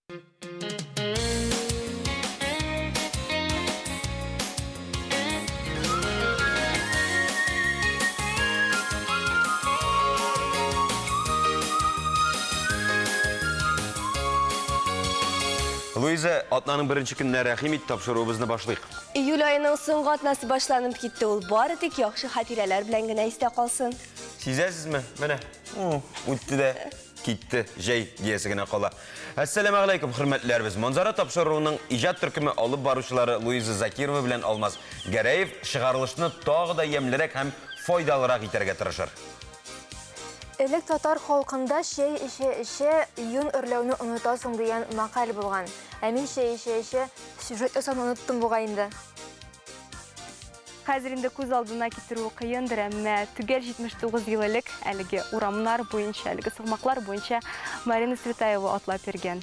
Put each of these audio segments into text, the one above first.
Луиза, атнаның бірінші күніне рәхим ит тапшыруыбызны башлыйк. Июль айының соңгы атнасы башланып китте, ул бары тик яхшы хатирәләр белән генә истә калсын. Сизәсезме? Менә, үтте дә, китте, җәй диясе генә кала. Ассаламу алейкум, хөрмәтләрбез. Манзара тапшыруының иҗат төркеме алып баручылары Луиза Закирова белән Алмаз Гәрәев чыгарылышны тагы да ямьлерәк һәм файдалырак итәргә тырышыр. Элек татар халкында шәй эше июнь өрләүне онытасың дигән макал булган. Ә мин шәй эше сюжет өсөн оныттым бугай инде. Хәзер инде күз алдына китерү кыендыр, әмма түгел 79 ел элек әлеге урамнар буенча, әлеге сыгмаклар буенча Марина Светаева атлап бергән.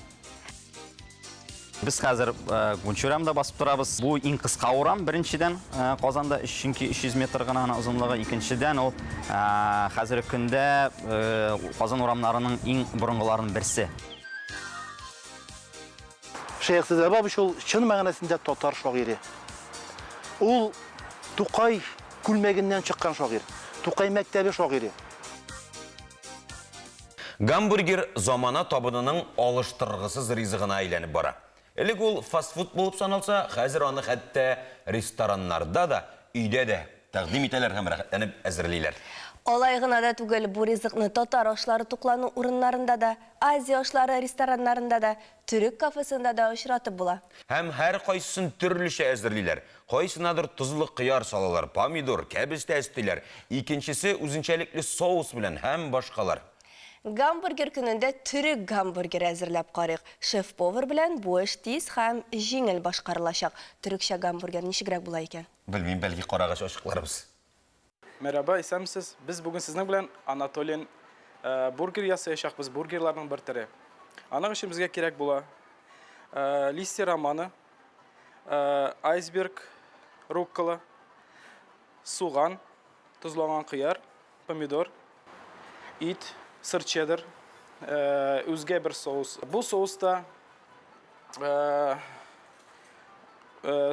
Biz hozir Gunchuramda basib turamiz. Bu eng qisqa o'ram birinchidan Qozonda chunki 300 metr gina uzunligi, ikkinchidan u hozirgi kunda Qozon o'ramlarining eng burunqilarining birisi. Şeyh Sezebabiş ol çın ma'nosida tatar shoiri. Ул Tuqay kulmagindən chiqqan shoir. Tuqay maktabi shoiri. Гамбургер замана табынының алыштыргысыз ризыгына әйләнеп бара. Элек ул фастфуд булып саналса, хәзер аны хәтта рестораннарда да, өйдә дә тәкъдим итәләр һәм рәхәтләнеп әзерлиләр. Алай гына да түгел, бу ризыкны татар ашлары туклану урыннарында да, Азия ашлары рестораннарында да, төрек кафесында да очратып була. Һәм һәр кайсысын төрлечә әзерлиләр. Кайсынадыр тузлы кыяр салалар, помидор, кәбез тәстиләр, икенчесе үзенчәлекле соус белән һәм башкалар. Гамбургер көнендә төрек гамбургер әзерләп карыйк. Шеф-повар белән бу эш тиз һәм җиңел башкарылачак. Төрекчә гамбургер ничегрәк була икән? Белмим, бәлки карагач ачыкларбыз. Merhaba, исәмсез. Biz bugün sizin белән Anatolian burger ясаячакбыз, бургерларның бер төре. Аның өчен безгә кирәк була листья романы, айсберг, руккола, суган, тузлаган кыяр, помидор, ит, сыр чеддер, үзгә бер соус. Бу соуста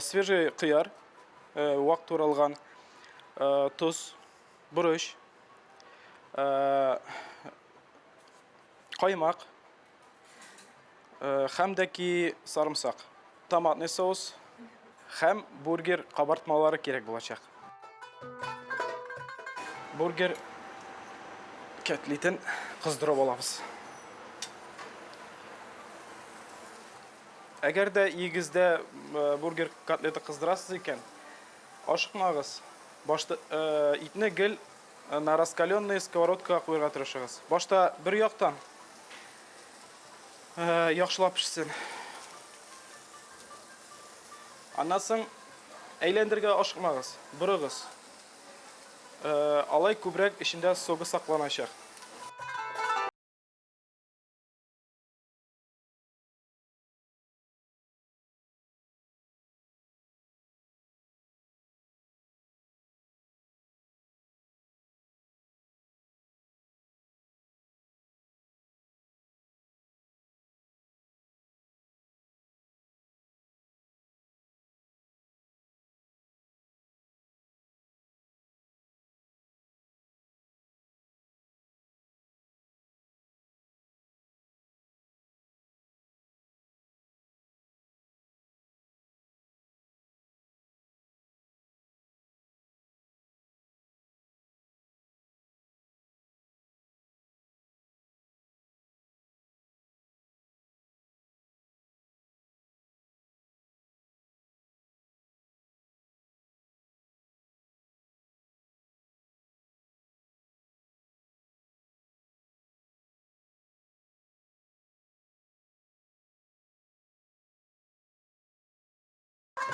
свежий кыяр, вак туралган, туз, бурыш, каймак, һәм дә ки сарымсак, томатный соус һәм бургер кабартмалары кирәк булачак. Бургер котлетен кыздырып алабыз. Әгәр дә игездә бургер котлеты кыздырасыз икән, ашыкмагыз. Башта итне гел на раскаленной сковородка куярга тырышыгыз. Башта бер яктан яхшылап пешсен. Аннан соң әйләндергә ашыкмагыз, борыгыз. Алай күбрәк эчендә согы сакланачак.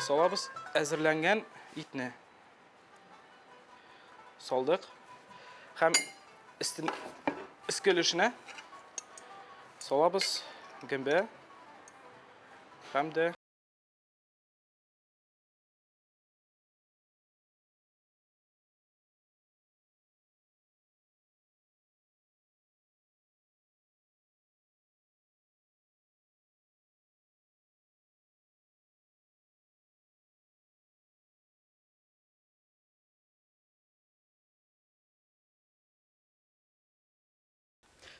Салабыз әзерләнгән итне. Салдык. Һәм искелешенә салабыз гөмбә һәм дә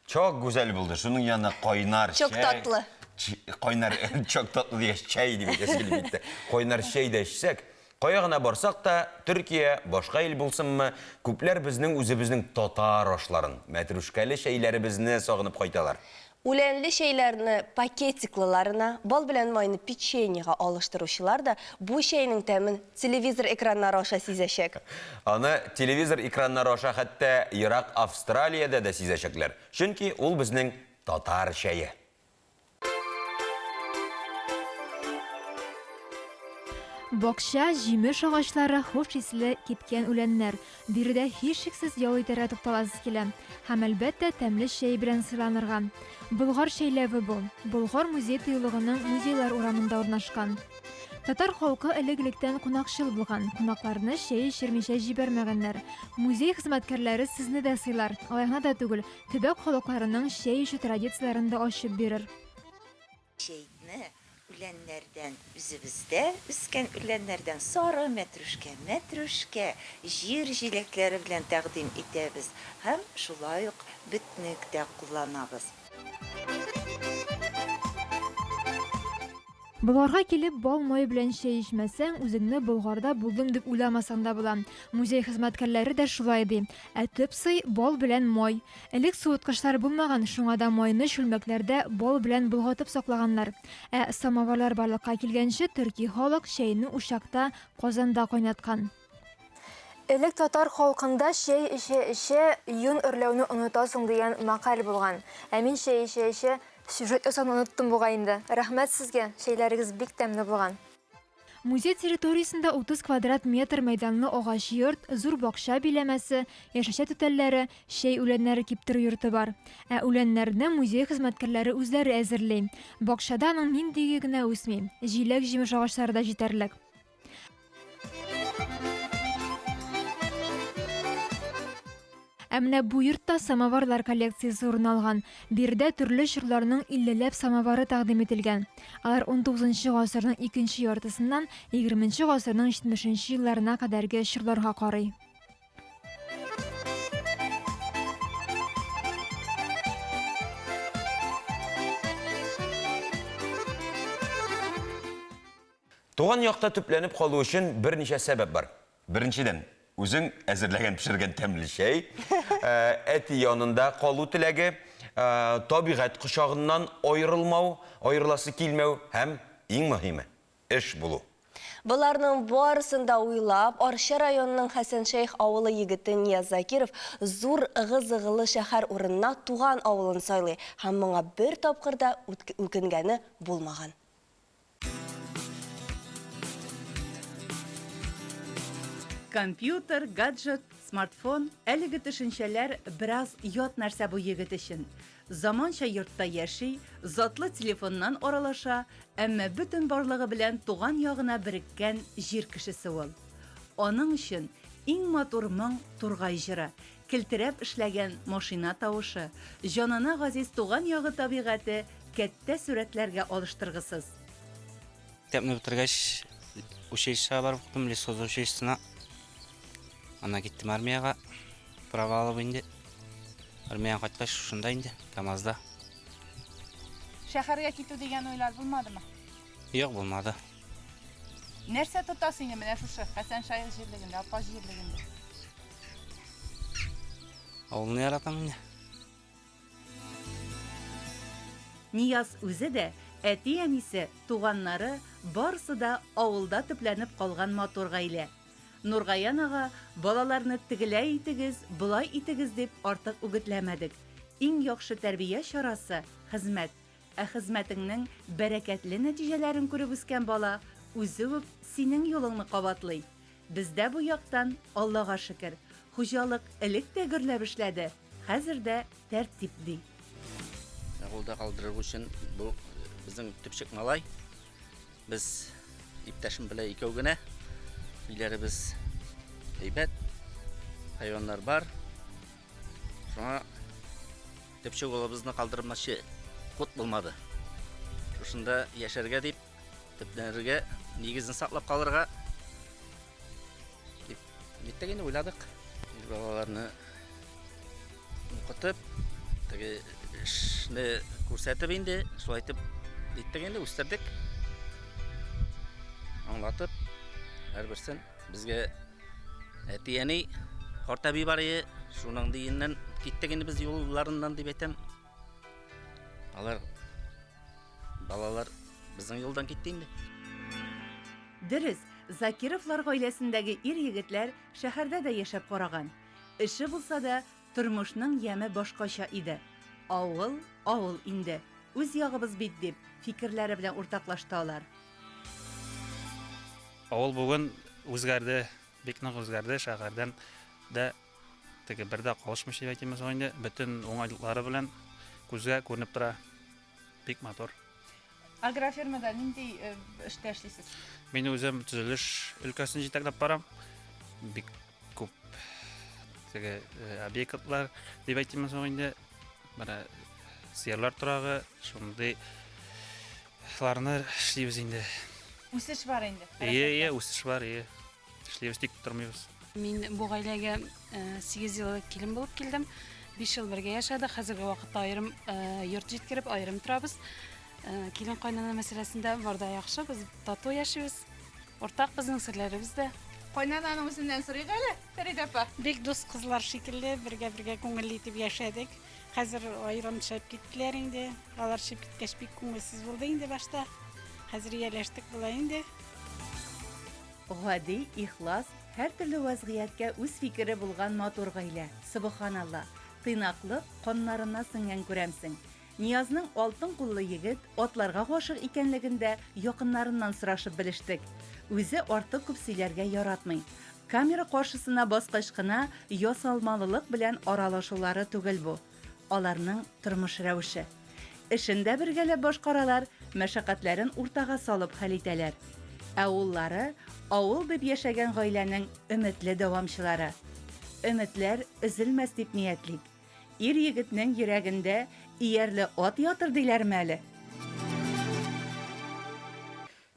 Çok güzel buldu. Şunun yanına koynar Çok şey. tatlı. Koynar çok tatlı diye çay gibi kesilip bitti. Koynar şey de içsek. Koyağına barsak da Türkiye başka il bulsun mu? Küpler bizning özümüzning tatar oşların, metruşkalı şeyleri bizne sağınıp koytalar. Ulenli şeylerini paketiklalarına, bal bilen mayını pеченьеға alıştıruşular da bu şeyinin temin televizor ekranları aşa sizeşek. Аны televizor ekranları aşağı hatta Irak, Avstraliyada da sizeşekler. Çünkü ol bizning tatar şeyi. Бакча, җимеш агачлары, хуш исле кипкән үләннәр. Биредә һичшиксез ял итәргә тукталасы килә. Һәм әлбәттә тәмле чәй белән сыйланырга. Болгар чәйләве бу. Болгар музей тыюлыгының музейлар урамында урнашкан. Татар халкы элек-электән кунакчыл булган. Кунакларны чәй эчермичә җибәрмәгәннәр. Музей хезмәткәрләре сезне дә сыйлар. Алайна да түгел, төбәк халыкларының чәй эчү традицияләрен дә ачып бирер. Şeyini ülenlerden üzümüzde, üsken ülenlerden sarı metruşke, jir jilekleri bilen təqdim etəbiz. Hem şulayıq bütnükdə kullanabız. Болгарга килеп бал май белән чәй эчмәсәң, үзеңне Болгарда булдым дип уйламасаң да була. Музей хезмәткәрләре дә шулай ди. Ә төп сый бал белән май. Элек суыткычлар булмаган, шуңа да майны шүлмәкләрдә бал белән болгатып саклаганнар. Ә самоварлар барлыкка килгәнче төрки халык чәйне учакта, казанда кайнаткан. Элек татар халкында чәй эчә юн өрләүне онытасың дигән макал булган. Ә мин чәй эчә сюжет ясауны оныттым буга инде. Рәхмәт сезгә, чәйләрегез бик тәмле булган. Музей территориясендә 30 квадрат метр мәйданлы агач йорт, зур бакча биләмәсе, яшәшә түтәлләре, чәй үләннәре киптерү йорты бар. Ә үләннәрне музей хезмәткәрләре үзләре әзерли. Бакчада аның ниндиге генә үсми. Җиләк-җимеш агачлары да җитәрлек. Ә менә бу йортта самоварлар коллекциясе урын алган. Биредә төрле чорларның 50ләп самовары тәкъдим ителгән. Алар 19 гасырның 2нче яртысыннан 20нче гасырның 70нче елларына кадәрге чорларга карый. Туган якта төпләнеп калу өчен берничә сәбәп бар. Беренчедән, үзең әзерләгән пешергән тәмле чәй, әти янында калу теләге, табигать кочагыннан аерылмау, аерыласы килмәү һәм иң мөһиме эш булу. Бұларның барысында уйлап, Арча районының Хәсән Шейх авылы егеті Нияз Закиров зур ығыз-ығылы шәһәр урынына туган авылын сайлый, һәм моңа бер тапкырда үкенгәне булмаган. Компьютер, гаджет, смартфон, әлеге төшенчәләр бераз ят нәрсә бу егет өчен. Заманча йортта яши, затлы телефоннан аралаша, әмма бөтен барлыгы белән туган ягына береккән җир кешесе ул. Аның өчен иң матур моң тургай җыры, килтереп эшләгән машина тавышы, җанына газиз туган ягы табигате кәттә сурәтләргә алыштыргысыз. Мәктәпне бетергәч, училищега барып киттем, лесхоз училищесына. Ана киттем армияга, права алып инде. Армияга кайткач шунда инде, КамАЗда. Шәһәргә китү дигән уйлар булмадымы? Юк, булмады. Нәрсә тотасың инде менә шушы Хәсән Шейх җирлегендә, Апа җирлегендә? Авылны яратам инде. Нияз үзе дә, әти-әнисе, туганнары барысы да авылда төпләнеп калган матур гаилә. Нургаян ага балаларны тегеләй итегез, булай итегез дип артык үгетләмәдек. Иң яхшы тәрбия чарасы хезмәт. Ә хезмәтеңнең бәрәкәтле нәтиҗәләрен күреп үскән бала үзе үк синең юлыңны кабатлый. Бездә бу яктан Аллага шөкер, хуҗалык элек тә гөрләп эшләде, хәзер дә тәртип ди. Авылда калдырыр өчен бу безнең төпчек малай. Без иптәшем белән икәү генә. Өйләребез әйбәт, хайваннар бар. Шуңа төпчек улыбызны калдырмакчы кут булмады. Шушында яшәргә дип, төпләргә нигезен саклап калырга дип уйладык. Балаларны укытып, Теге эшне күрсәтеп инде, шулай итеп иттек инде, үстердек. Аңлатып, һәрберсен безгә әти-әни карт әби бар иде, шуның диеннән киттек инде без юлларыннан дип әйтәм. Балалар безнең юлдан китте инде. Дөрес, Закировлар гаиләсендәге ир-егетләр шәһәрдә дә яшәп караган. Эше булса да, тормышның яме башкача иде. Авыл инде. Үз ягыбыз бит дип фикерләре белән уртаклаштылар. Авыл бүген үзгәрде, бик нык үзгәрде, шәһәрдән дә теге бердә калышмыш дип әйтәм инде, бөтен уңайлыклары белән күзгә күренеп тора. Бик матур. Агрофермада нинди эштә эшлисез? Мин үзем төзелеш өлкәсен җитәкләп барам. Бик күп теге объектлар дип әйтәм инде, менә сыерлар торагы, шундый ларны эшлибез инде. Үсеш бар инде. Үсеш бар, эшлибез, тик тормыйбыз. Мин бу гаиләгә 8 ел килен булып килдем. 5 ел бергә яшәдек. Хәзерге вакытта аерым йорт җиткереп, аерым торабыз. Килен кайнана мәсьәләсендә барда яхшы, без тату яшибез. Ортак безнең серләребез дә. Кайнананың үзеннән сорыйк әле, Фәридә апа. Бик дус кызлар шикелле, бергә күңелле итеп яшәдек. Хәзер аерым төшеп киттеләр инде. Алар чыгып киткәч бик күңелсез булды инде башта. Хәзер ияләштек була инде. Гади, ихлас, һәр төрле вазгыятькә үз фикере булган матур гаилә. Субханалла. Тыйнаклык каннарына сеңгән күрәмсең. Ниязның алтын куллы егет атларга гашык икәнлегендә якыннарыннан сорашып белештек. Үзе артык күп сөйләргә яратмый. Камера каршысына баскач кына ясалмалылык белән аралашулары түгел бу. Аларның тормыш рәвеше. Эшендә бергәләп башкаралар, мәшәкатьләрен уртага салып хәл итәләр. Ә уллары авыл дип яшәгән гаиләнең өметле дәвамчылары. Өметләр өзелмәс дип ниятлик. Ир-егетнең йөрәгендә иярле ат ятыр диләрме әле?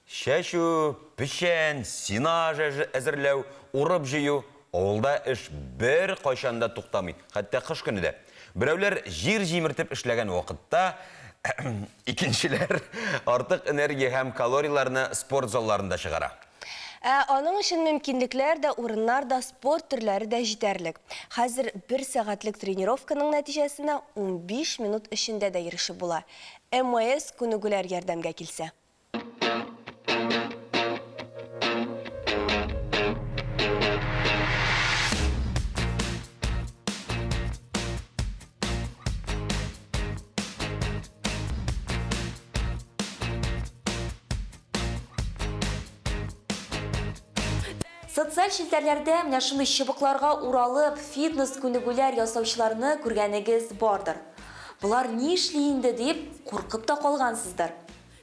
Шәшу, пешән, синаж әзерләү, урып җыю, авылда эш бер кайчанда туктамый, хәтта кыш көне дә. Берәүләр җир җимертеп эшләгән вакытта, икенчеләр артык энергия һәм калорияларны спорт залларында чыгара. Аның өчен мөмкинлекләр дә, урыннар да, спорт төрләре дә җитәрлек. Хәзер 1 сәгатьлек тренировканың нәтиҗәсенә 15 минут эчендә дә ирешеп була. МС күнегүләр ярдәмгә килсә. Социаль челтәрләрдә менә шундый чыбыкларга уралып фитнес күнегүләр ясаучыларны күргәнегез бардыр. Булар ни эшли инде дип куркып та калгансыздыр.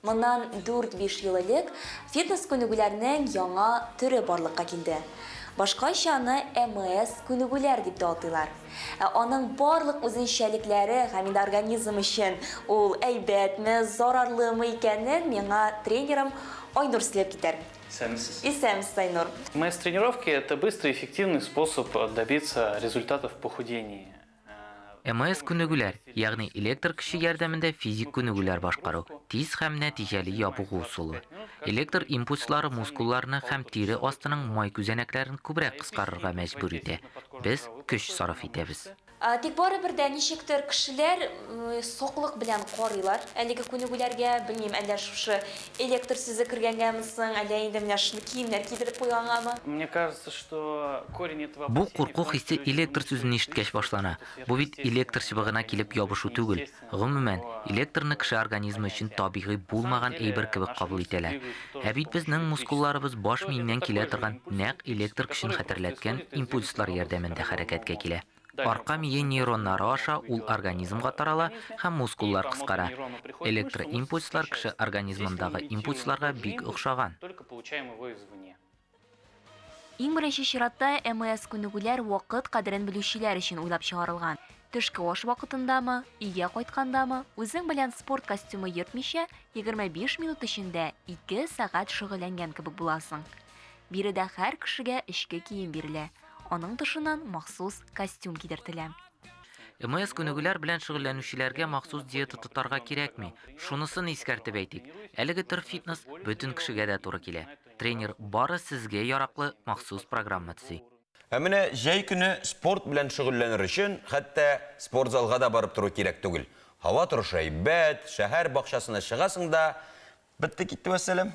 Моннан 4-5 ел элек фитнес күнегүләрнең яңа төре барлыкка килде. Башкача аны МС күнегүләр дип атыйлар. Аның барлык үзенчәлекләре һәм организм өчен ул әйбәтме, зарарлымы икәнен миңа тренерым Айнур сөйләп китәр. Исәмсез, Айнур. МС-тренировки – это быстрый и эффективный способ добиться результатов в похудении. МС күнегүләр, ягъни электр көче ярдәмендә физик күнегүләр башкару, тиз һәм нәтиҗәле ябыгу усулы. Электр импульслары мускулларны һәм тире астының май күзәнәкләрен күбрәк кыскарырга мәҗбүр итә. Без көч сарыф итәбез. Тик барыбер дә ничектер кешеләр соклык белән карыйлар. Әлеге күнегүләргә, белмим, әллә шушы электр сүзе кергәнгәме соң, әллә инде менә шуны киемнәр кидереп куйгангамы? Мне кажется, что корень этого Бу курку хиссе электр сүзен ишеткәч башлана. Бу бит электр чыбыгына килеп ябышу түгел. Гомумән, электрны кеше организмы өчен табигый булмаган әйбер кебек кабул итәләр. Ә бит безнең мускулларыбыз баш миеннән килә торган нәкъ электр көчен хәтерләткән импульслар ярдәмендә хәрәкәткә килә. Арка мие нейроннары аша ул организмга тарала һәм мускуллар кыскара. Электроимпульслар кеше организмындагы импульсларга бик охшаган. Иң беренче чиратта МС күнегүләр вакыт кадерен белүчеләр өчен уйлап чыгарылган. Төшке аш вакытындамы, өйгә кайткандамы, үзең белән спорт костюмы йөртмичә 25 минут эчендә 2 сәгать шөгыльләнгән кебек буласың. Биредә һәр кешегә эчке кием бирелә. Аның тышыннан махсус костюм кидертелә. МС күнегүләр белән шөгыльләнүчеләргә махсус диета тотарга кирәкми. Шунысын искәртеп әйтик. Әлеге төр фитнес бөтен кешегә дә туры килә. Тренер бары сезгә яраклы махсус программа төзи. Менә җәй көне спорт белән шөгыльләнер өчен, хәтта спортзалга да барып тору кирәк түгел. Һава торышы әйбәт, шәһәр бакчасына чыгасың да, битте китте вәссәлам.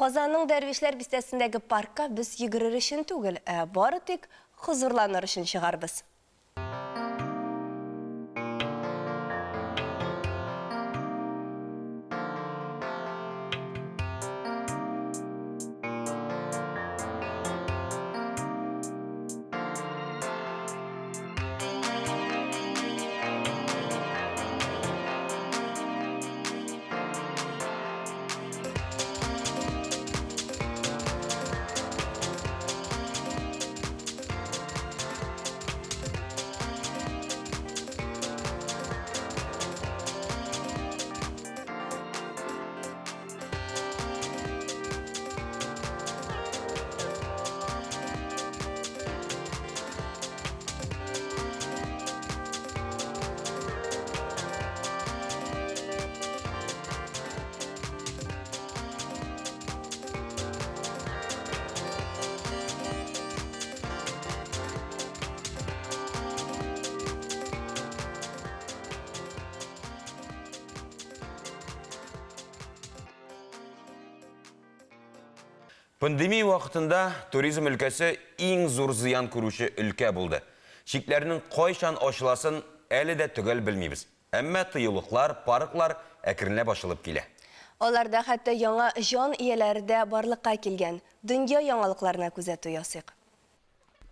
Казанның Дәрвишләр бистәсендәге паркка без йөгерер өчен түгел, бары тик хозурланыр өчен чыгарбыз. Пандемия вакытында туризм өлкәсе иң зур зыян күрүче өлкә булды. Шикләрнең кайчан ачыласын әле дә төгәл белмибез. Әмма тыюлыклар, парклар әкренләп ачылып килә. Аларда хәтта яңа җан ияләре дә барлыкка килгән. Дөнья яңалыкларына күзәтү ясыйк.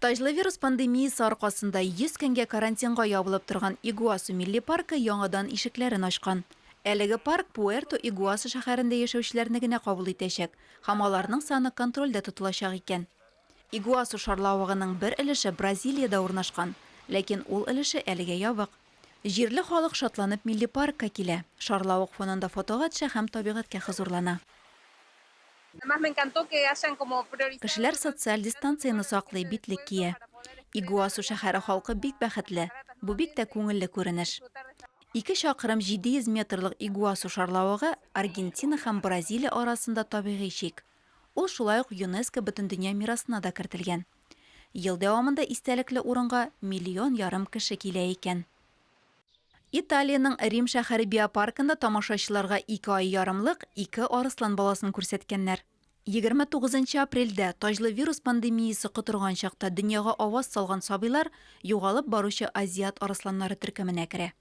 Таҗлы вирус пандемиясы аркасында 100 көнгә карантинга ябылып торган Игуасу милли паркы яңадан ишекләрен ачкан. Әлеге парк Пуэрто-Игуасу шәһәрендә яшәүчеләрне генә кабул итәчәк, һәм аларның саны контрольдә тотылачак икән. Игуасу шарлавыгының бер өлеше Бразилиядә урнашкан, ләкин ул өлеше әлегә ябык. Җирле халык шатланып милли паркка килә. Шарлавык фонында фотога төшә һәм табигатькә хозурлана. Кешеләр социаль дистанцияны саклый, битлек кия. Игуасу шәһәре халкы бик бәхетле. Бу бик тә күңелле күренеш. 2 чакрым 700 метрлык Игуасу шарлавыгы Аргентина һәм Бразилия арасында табигый шик. Ул шулай ук ЮНЕСКО бөтендөнья мирасына да кертелгән. Ел дәвамында истәлекле урынга 1,5 миллион кеше килә икән. Италиянең Рим шәһәре биопаркында тамашачыларга 2 ай ярымлык 2 арыслан баласын күрсәткәннәр. 29 апрельдә таҗлы вирус пандемиясы котырган чакта дөньяга аваз салган сабыйлар югалып баручы азиат арысланнары төркеменә керә.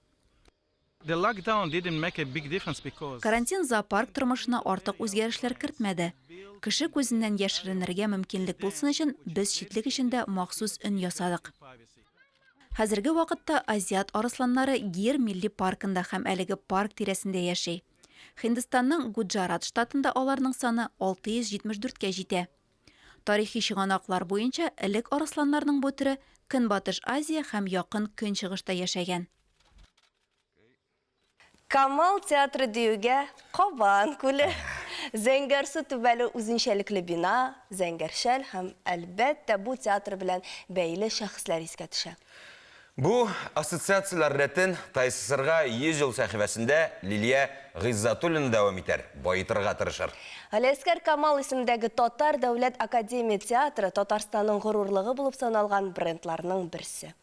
Карантин зоопарк тормышына артык үзгәрешләр кертмәде. Кеше күзеннән яшеренергә мөмкинлек булсын өчен без читлек эчендә махсус өн ясадык. Хәзерге вакытта азиат арысланнары Гир милли паркында һәм әлеге парк тирәсендә яши. Һиндстанның Гуджарат штатында аларның саны 674-кә җитә. Тарихи чыганаклар буенча элек арысланнарның бу төре Көнбатыш Азия һәм Якын Көнчыгышта яшәгән. Камал театры диюгә Кабан күле. Зәңгәрсу түбәле үзенчәлекле бина, зәңгәршәл һәм әлбәттә бу театр белән бәйле шәхесләр искә төшә. Бу ассоциациялар рәтен тайсысырга 100 ел сәхифәсендә Лилия Гыйззатуллина дәвам итәр, байытырга тырышыр. Галиәскәр Камал исемендәге Татар дәүләт академия театры Татарстанның горурлыгы булып саналган брендларның берсе.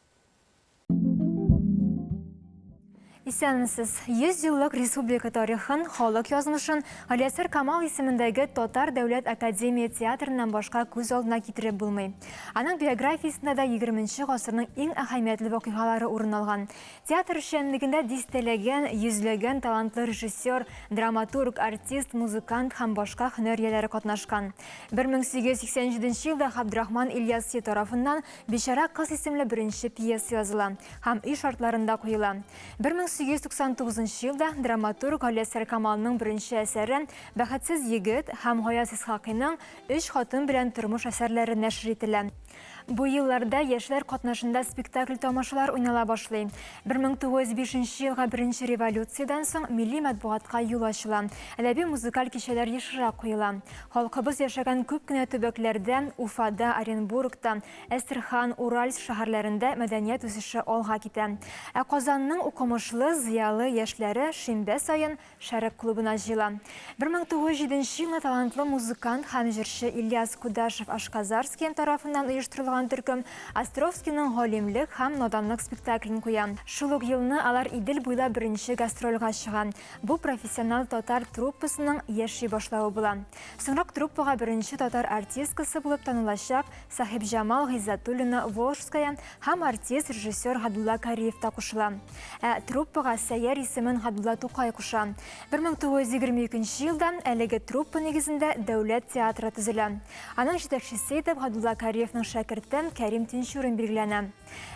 Исәнмесез, 100 еллык республика тарихын, халык язмышын Галиәскәр Камал исемендәге Татар дәүләт академия театрынан башка күз алдына китереп булмый. Аның биографиясында да 20нче гасырның иң әһәмиятле вакыйгалары урын алган. Театр эшчәнлегендә дистәләгән, йөзләгән талантлы режиссер, драматург, артист, музыкант һәм башка һөнәр ияләре катнашкан. 1887 елда Габдрахман Ильясси тарафыннан Бичара кыз исемле беренче пьеса языла һәм үй шартларында куела. 1899 елда драматург Галиәсгар Камалның беренче әсәре «Бәхетсез егет» һәм Гаяз Исхакыйның «Өч хатын белән тормыш» әсәрләре нәшр ителә. Бу елларда яшьләр катнашында спектакль тамашалар уйнала башлый. 1905 елга беренче революциядән соң милли матбугатка юл ачыла. Әдәби музыкаль кичәләр ешрак куела. Халкыбыз яшәгән күп кенә төбәкләрдә, Уфада, Оренбургта, Әстерхан, Уральск шәһәрләрендә мәдәният үсеше алга китә. Ә Казанның укымышлы, зыялы яшьләре шимбә саен Шәрек клубына җыела. 1907 елда талантлы музыкант һәм җырчы Ильяс Кудашев-Ашказарский тарафыннан оештырылган төркем Островскийның «Галимлек» һәм «Наданлык» спектаклен куя. Шул ук елны алар Идел буйлап беренче гастрольга чыга. Бу профессионал татар труппасының яши башлавы була. Соңрак труппага беренче татар артисткасы булып танылачак Сахибҗамал Гыйззатуллина Волжская һәм артист-режиссер Габдулла Кариев та кушыла. Труппага Сәйяр исемен Габдулла Тукай куша. 1922 елдан әлеге труппа нигезендә Дәүләт театры төзелә. Аның җитәкчесе итеп Габдулла Кариевның шәкерте Кәрим Тинчурин билгеләнә.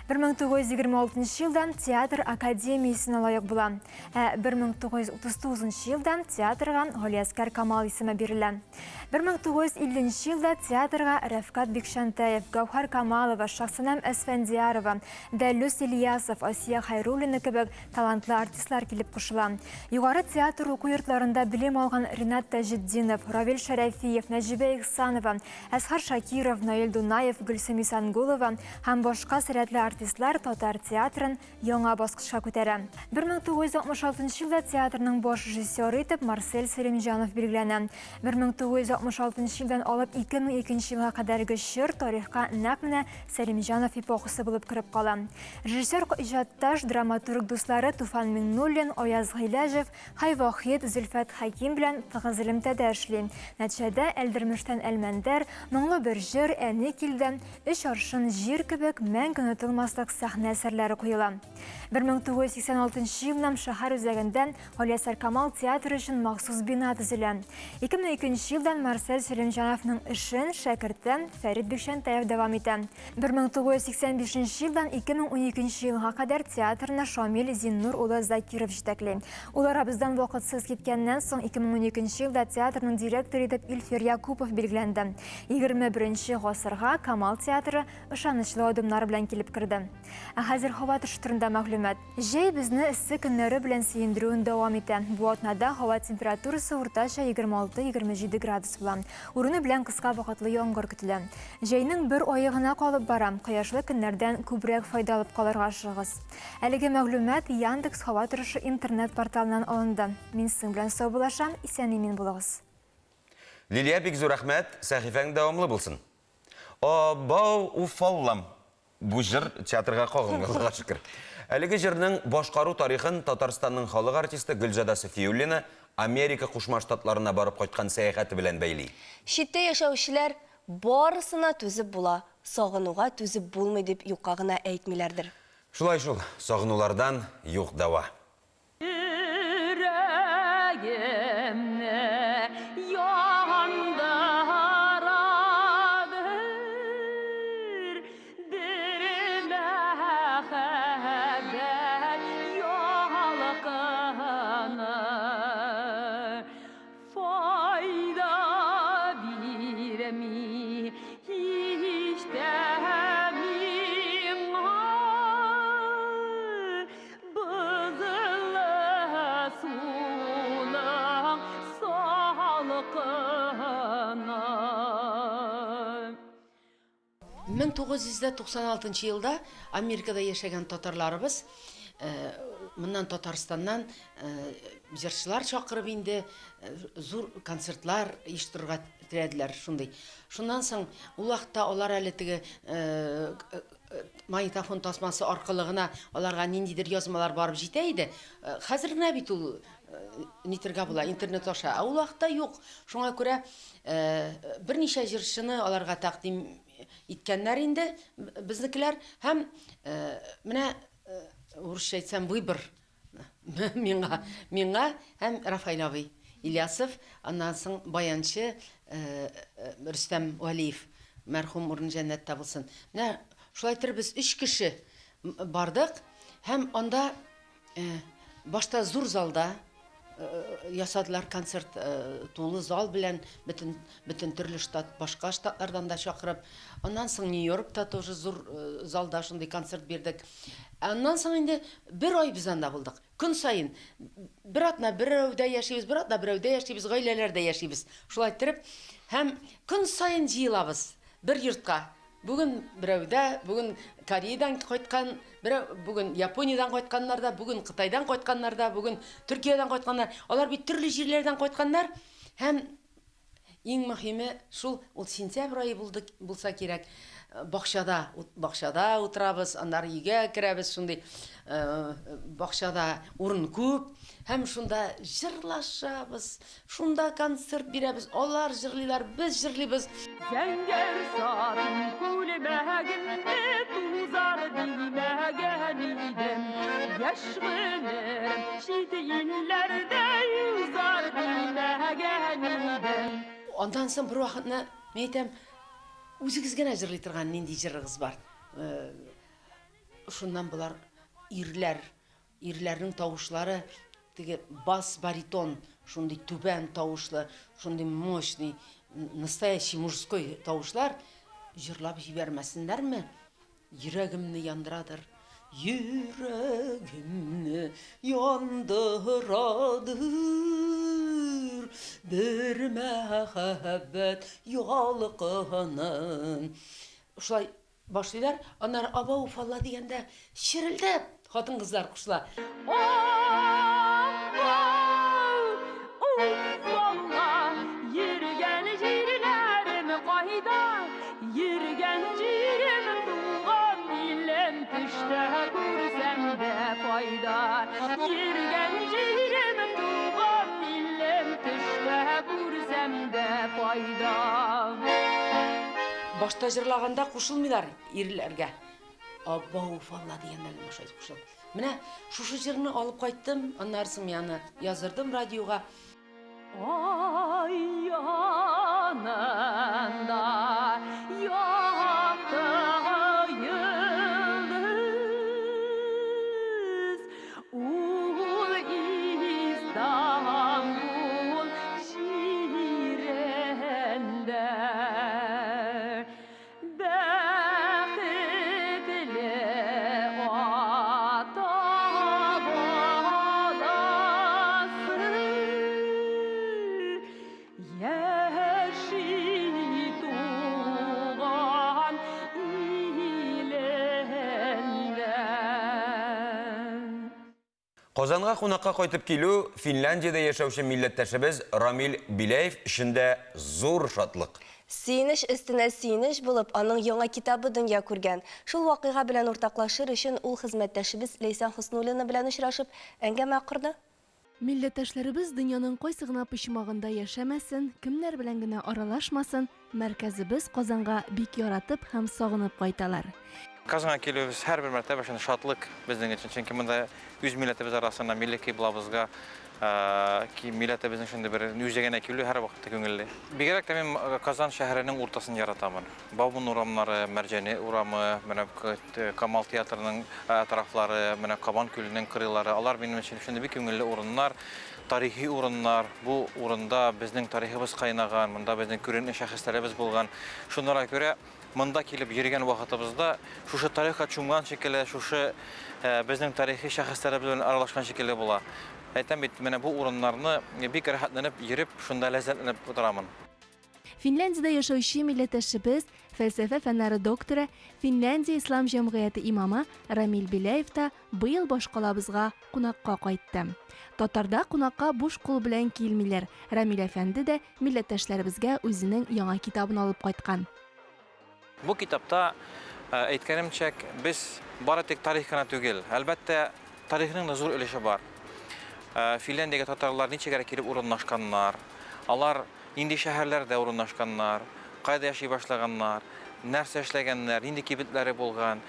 1926 елдан театр академиясенә лайык була. 1939 елдан театрга Галиәсгар Камал исеме бирелә. 1950 елда театрга Рәфкат Бикшәнтәев, Гәүһәр Камалова, Шахсанам Әсфәндиярова, Дәллүс Ильясов, Асия Хайруллина кебек талантлы артистлар килеп кушыла. Югары театр уку йортларында белем алган Ринат Таҗетдинов, Равил Шәрәфиев, Нәҗибә Ихсанова, Әсхар Шакиров, Наил Дунаев, Гөлсем Исангулова һәм башка сәләтле артистлар татар театрын яңа баскычка күтәрә. 1966 елда театрның баш режиссеры итеп Марсель Сәлимҗанов билгеләнә. 1966 елдан алып 2002 елга кадәрге чор тарихка нәкъ менә Сәлимҗанов эпохасы булып кереп кала. Режиссер иҗатташ драматург дуслары Туфан Миңнуллин, Аяз Гыйләҗев, Хайвахид, Зөлфәт Хаким белән тыгыз элемтәдә эшли. Нәтиҗәдә Әлдермештән Әлмәндәр, Моңлы бер җыр, Әни килде, Өч аршын җир кебек мәңге онытылмаслык сәхнә әсәрләре куела. 1986 елдан шәһәр үзәгендә Галиәсгар Камал театры өчен махсус бина төзелә. 2002 елдан Марсель Сәлимҗановның эшен шәкерте Фәрит Бикшәнтәев дәвам итә. 1985 елдан 2012 елга кадәр театрны Шамил Зиннур улы Закиров җитәкли. Улар абыздан вакытсыз киткәннән соң 2012 елда театрның директоры итеп Илфир Якупов билгеләнде. 21 гасырга Камал театры ышанычлы адымнар белән килеп керде. Ә хәзер һава торышы турында мәгълүмат. Җәй безне эссе көннәре белән сөендерүен дәвам итә. Бу атнада һава температурасы уртача 26-27 градус була. Урыны белән кыска вакытлы яңгыр көтелә. Җәйнең бер ае гына калып бара. Кояшлы көннәрдән күбрәк файда алып калырга ашыгыз. Әлеге мәгълүмат Яндекс һава торышы интернет порталыннан алынды. Мин сез белән саубулашам, исән-имин булыгыз. Лилия, бик зур рәхмәт, сәхифәң дәвамлы булсын. Бау уфаллам. Бу җыр театрга кагылган, Аллага шөкер. Әлеге җырның башкару тарихын Татарстанның халык артисты Гөлҗада Сафиуллина Америка Кушма Штатларына барып кайткан сәяхәте белән бәйли. Читтә яшәүчеләр барысына түзеп була, сагынуга түзеп булмый дип юкка гына әйтмиләрдер. Шулай шул, сагынулардан юк дава. Мен 1996 елда Америкада яшәгән татарларыбыз моннан Татарстаннан җырчылар чакырып инде зур концертлар оештырырга теләделәр шундый. Шуннан соң ул вакытта алар әле теге магнитофон тасмасы аркылы гына аларга ниндидер язмалар барып җитә иде. Хәзер генә бит ул нитергә була интернет аша. Ул вакытта юк. Шуңа күрә берничә җырчыны аларга тәкъдим иткәннәр инде безнекеләр һәм менә урысча әйтсәм выбор миңа һәм Рафаиловый Ильясов, аннан соң баянчы Рөстәм Валиев, мәрхүм урын җәннәттә булсын. Менә шулай итеп без 3 кеше бардык һәм анда башта зур залда ясадылар концерт, тулы зал белән бөтен төрле штат, башка штатлардан да чакырып. Аннан соң Нью-Йоркта тоже зур залда шундый концерт бирдек. Аннан соң инде бер ай без анда булдык. Көн сайын бер атна берәүдә яшибез, бер атна берәүдә яшибез, гаиләләрдә яшибез. Шулай итеп, һәм көн сайын җыелабыз бер йортка. Бүген берәүдә, бүген Кореядан кайткан, бүген Япониядән кайтканнар да, бүген Кытайдан кайтканнар да, бүген Төркиядән кайтканнар. Алар бит төрле җирләрдән кайтканнар. Һәм иң мөһиме шул ул сентябрь айы булса кирәк. Бакчада утырабыз, аннары өйгә керәбез, шундый бакчада урын күп, һәм шунда җырлашабыз, шунда концерт бирәбез, алар җырлыйлар, без җырлыйбыз. Зәңгәр сатын күлмәгендә тузар димәгән идем, яшь гомерем читилләрдә юзар димәгән идем. Андан соң бер вакытны мен әйтәм, үзегез генә җырлый торган нинди җырыгыз бар. Шуннан булар ирләрнең тавышлары, теге бас баритон, шундый түбән тавышлы, шундый мощный, настоящий мужской тавышлар җырлап җибәрмәсеннәрме? Йөрәгемне яндырадыр. Йөрәгемне яндырадыр. Bir мәхәббәт ялкынын. Шулай башлыйлар, аннары аба уфалла дигәндә чирелдәп хатын-кызлар кушыла. Уфалла, йөргән җирләрем кайда, йөргән җирем туган илем, төштә күрсәм дә файда. Йөргән җирем туган илем, төштә күрсәм дә файда. Башта җырлаганда кушылмыйлар ирләргә. Аба уфалла дигәндә башай кушыл. Менә шушы җырны алып кайттым, аннарсын яны язырдым радиога. Ай янында якты йылдыз, ул İstanbul şiirində bәхетле ата баласы яши туган илендә. Казанга кунакка кайтып килү Финляндиядә яшәүче милләттәшебез Рамил Биләев өчендә зур шатлык. Сөйнеш өстенә сөйнеш булып, аның яңа китабы дөнья күргән. Шул вакыйга белән уртаклашыр өчен ул хезмәттәшебез Лейсан Хуснуллина белән очрашып, әңгәмә кырды. Милләттәшләребез дөньяның кайсы гына почмагында яшәмәсен, кемнәр белән генә аралашмасын, мәркәзебез Казанга бик яратып һәм сагынып кайталар. Казанга килүбез һәр бер мәртәбә шундый шатлык безнең өчен, чөнки монда үз милләтебез арасында милли булабызга, ки милләтебезнең шундый бер үзәгенә килү һәр вакытта күңелле. Бигрәк тә мин Казан шәһәренең уртасын яратамын. Баубун урамнары, Мәрҗәне урамы, менә Камал театрының тарафлары, менә Кабан күленең кырыйлары, алар минем өчен шундый бик күңелле урыннар, тарихи урыннар. Бу урында безнең тарихыбыз кайнаган, монда безнең күренекле шәхесләребез булган. Шунларга күрә монда килеп йөргән вакытыбызда шушы тарихка чумган шикелле, шушы безнең тарихи шәхесләребез белән аралашкан шикелле була. Әйтәм бит, менә бу урыннарны бик рәхәтләнеп йөреп, шунда ләззәтләнеп утырамын. Финляндиядә яшәүче милләттәшебез, фәлсәфә фәннәре докторы, Финляндия ислам җәмгыяте имамы Рамил Биләев та быел башкалабызга кунакка кайтты. Татарда кунакка буш кул белән килмиләр. Рамил әфәнде дә милләттәшләребезгә үзенең яңа китабын алып кайткан. Бу китапта әйткәнемчә, без бары тик тарих кына түгел, әлбәттә тарихның да зур өлеше бар. Финляндиягә татарлар ничегә килеп урынлашканнар, алар инди шәһәрләрдә урынлашканнар, кайда яши башлаганнар, нәрсә эшләгәннәр, инди кибетләре булган,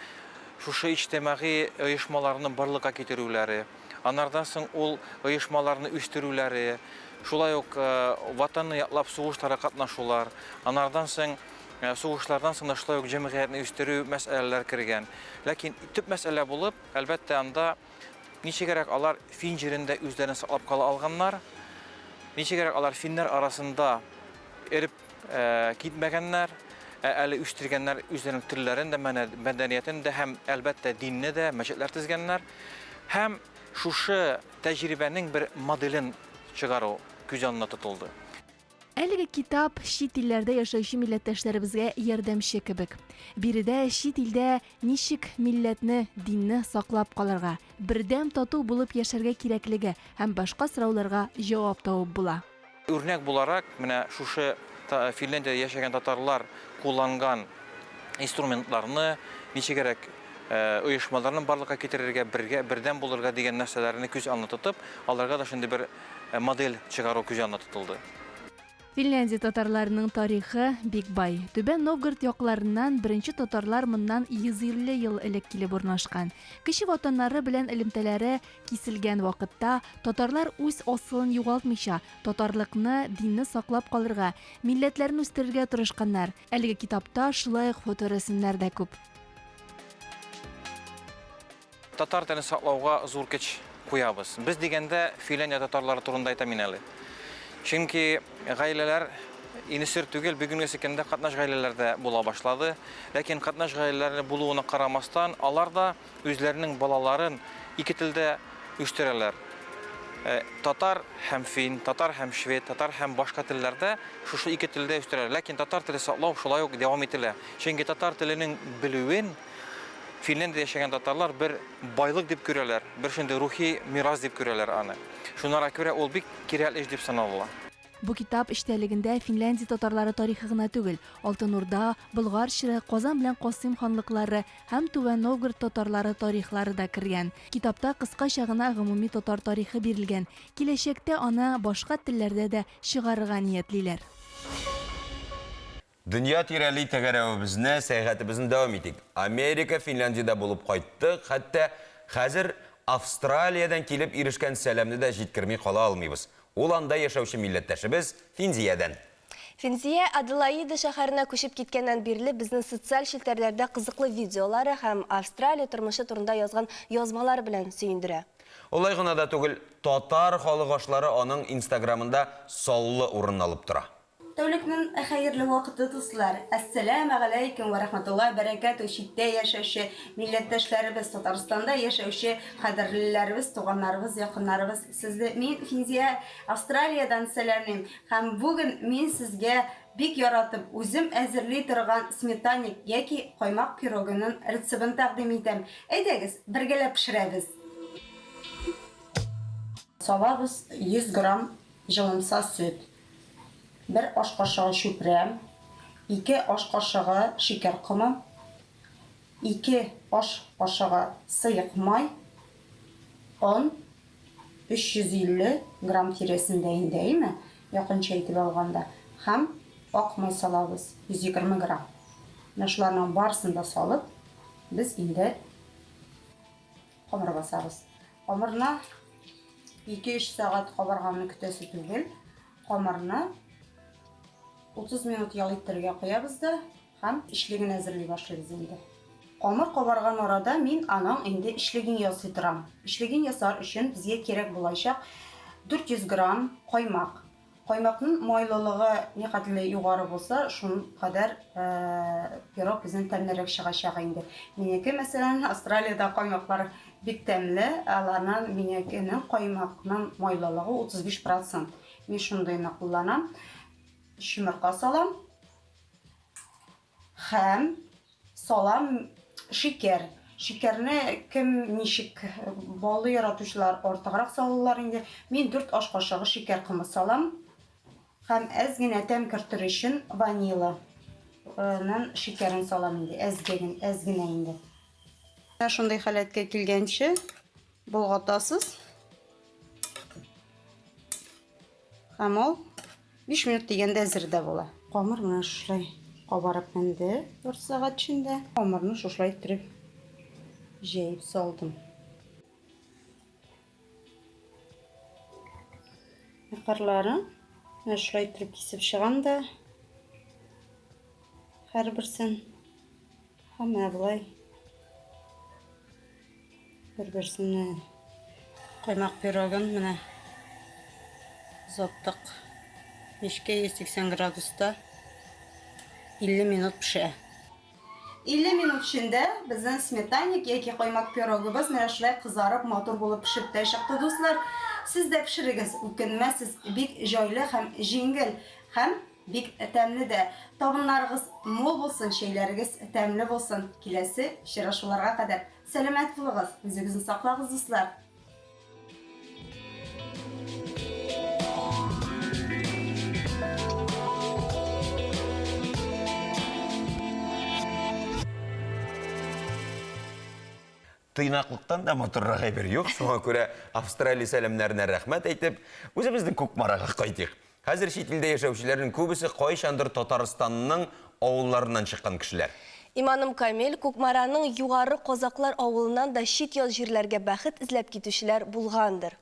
шушы иҗтимагый оешмаларны барлыкка китерүләре, аннардан соң ул оешмаларны үстерүләре, шулай ук ватанны яклап сугыштарга катнашулар, аннардан соң сугышлардан соң шулай ук җәмгыятьне үстерү мәсьәләләр кергән. Ләкин төп мәсьәлә булып, әлбәттә анда ничегерәк алар фин җирендә үзләрен саклап кала алганнар, ничегерәк алар финнар арасында эреп китмәгәннәр, әле үстергәннәр үзләренең телләрен дә, мәдәниятен дә һәм әлбәттә динне дә, мәчетләр төзгәннәр. Һәм шушы тәҗрибәнең бер моделен чыгару күз янына тотылды. Әлеге китап чит илләрдә яшәүче милләттәшләребезгә ярдәмче кебек. Биредә чит илдә ничек милләтне, динне саклап калырга, бердәм тату булып яшәргә кирәклеге һәм башка сорауларга җавап табып була. Үрнәк буларак, менә шушы Финляндиядә яшәгән татарлар кулланган инструментларны, ничегерәк оешмаларны барлыкка китерергә, бердәм булырга дигән нәрсәләрне күз янына тотып, аларга да шундый бер модель чыгару күз янына тотылды. Финляндия татарларының тарихы бик бай. Түбән Новгород якларыннан беренче татарлар моннан 150 ел элек килеп урнашкан. Кече ватаннары белән элемтәләре киселгән вакытта татарлар үз асылын югалтмыйча, татарлыкны, динне саклап калырга, милләтләрне үстерергә тырышканнар. Әлеге китапта шулай ук фоторәсемнәр дә күп. Татар телен саклауга зур көч куябыз. Без дигәндә Финляндия татарлары турында әйтәм мин әле. Чөнки гаиләләр инесер түгел, бүгенге секендә катнаш гаиләләрдә була башлады. Ләкин катнаш гаиләләре булуына карамастан, алар да үзләренең балаларын ике телдә үстерәләр. Татар һәм фин, татар һәм швед, татар һәм башка телләрдә шушы ике телдә үстерәләр. Ләкин татар теле саклау шулай ук дәвам ителә. Чөнки татар теленең белүен Финляндиядә яшәгән татарлар бер байлык дип күрәләр, бер шундый рухи мирас дип күрәләр аны. Шуннан күрә ул бик кирәкле эш дип санала. Бу китап эчтәлегендә Финляндия татарлары тарихы гына түгел, Алтын Урда, Болгар чоры, Казан белән Касыйм ханлыклары һәм Түбән Новгород татарлары тарихлары да кергән. Китапта кыскача гына гомуми татар тарихы бирелгән. Киләчәктә аны башка телләрдә дә чыгарырга ниятлиләр. Дөнья тирәли тәгәрәвебезне, сәяхәтебезне дәвам итик. Америка, Финляндиядә булып кайттык, хәтта хәзер Австралиядан килеп ирешкән сәламне дә җиткерми кала алмыйбыз. Ул анда яшәүче милләттәшебез Финзиядән. Финзия Аделаида шәһәренә күчеп киткәннән бирле безнең социаль челтәрләрдә кызыклы видеолары һәм Австралия тормышы турында язган язмалар белән сөендерә. Олай гына да түгел, татар халык ашлары аның Инстаграмында саллы урын алып тора. Тәүлекнең хәерле вакыты дуслар. Ассаламу алейкум ва рахматуллаһи бәрәкәтү. Читтә яшәүче милләттәшләребез, Татарстанда яшәүче кадерлеләребез, туганнарыбыз, якыннарыбыз. Сезне мин Финзия Австралиядан сәламлыйм. Һәм бүген мин сезгә бик яратып үзем әзерли торган сметаник яки каймак пирогының рецептын тәкъдим итәм. Әйдәгез, бергәләп пешерәбез. Салабыз 100 грамм җылымса сөт. 1 аш кашыгы чүпрәм, 2 аш кашыгы шикәр комы, 2 аш кашыгы сыек май, 350 грамм тирәсендә инде, якынча әйтеп алганда, һәм ак май салабыз 120 грамм. Шуларның барысын да салып, без инде камыр басабыз. Камырны 2-3 сәгать кабарганны көтәсе түгел. Камырны 30 минут ял итәргә куябыз да һәм эшлеген әзерли башлыйбыз инде. Камыр кабарган арада мин аның инде эшлеген ясый торам. Эшлеген ясар өчен безгә кирәк булачак 400 грамм каймак. Каймакның майлылыгы никадәрле югары булса, шуның кадәр пирог безнең тәмлерәк чыгачак инде. Минеке мәсәлән Австралиядә каймаклар бик тәмле, аларның минекенең каймакның майлылыгы 35%. Мин шундыйны кулланам. Шимырка салам һәм салам шикәр. Шикәрне кем ничек балы яратучылар артыграк салалар инде. Мин 4 аш кашыгы шикәр комы салам һәм әз генә тәм кертер өчен ваниланың шикәрен салам инде. Әз генә инде. Шундай халәткә килгәнче болгатасыз. Һәм ул 5 минут дигәндә әзердә була. Камыр менә шулай кабарып менде 4 сәгать эчендә. Камырны шулай итеп җәеп салдым. Кырларын менә шулай итеп кисеп чыганда һәрберсен һәм булай бер-берсенә Қоймақ пирогын міне зоттық. Ешке 180 градуста 50 минут піше. 50 минут ішінде біздің сметаник яки қоймақ пирогыбыз міне шылай қызарып, матур болып пішіп тәй шықты достар. Сіз де пішірігіз, өкінмәсіз, бик жайлы һәм жеңіл, һәм бик тәмле дә. Табынларыгыз мол булсын, шәйләрегез тәмле булсын. Киләсе очрашуларга кадәр сәламәт булыгыз, үзегезне саклагыз дуслар. Тыйнаклыктан да матуррак әйбер юк. Шуңа күрә Австралия сәламнәренә рәхмәт әйтеп, үзебезнең Кукмарага кайтыйк. Хәзер чит илдә яшәүчеләрнең күбесе кайчандыр Татарстанның авылларыннан чыккан кешеләр. Иманым Камил Кукмараның югары Козаклар авылынан да чит ел җирләргә бәхет эзләп китүчеләр булгандыр.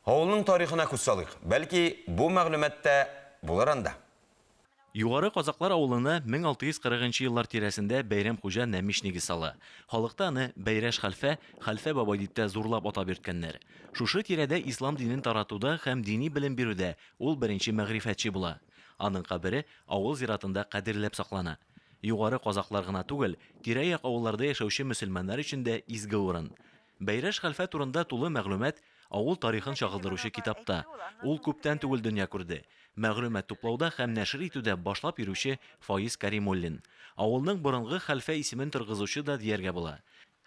Авылның тарихына күз салыйк. Бәлки, бу мәгълүматта булыр анда. Югары Казаклар авылына 1640 еллар тирәсендә Бәйрәм хуҗа нәмишниге салы. Халыкта аны Бәйрәш хәлфә бабай дип тә зурлап атап йөрткәннәр. Шушы тирәдә ислам динен таратуда һәм дини белем бирүдә ул беренче мәгърифәтче була. Аның кабере авыл зиратында кадерләп саклана. Югары Казаклар гына түгел, тирә-як авылларда яшәүче мөселманнар өчен дә изге урын. Бәйрәш хәлфә турында тулы мәгълүмат авыл тарихын чагылдыручы китапта. Ул күптән түгел дөнья күрде. Мәгълүмат туплауда һәм нәшр итүдә башлап йөрүче Фаиз Каримуллин. Авылның борынгы хәлфә исемен торгызучы да дияргә була.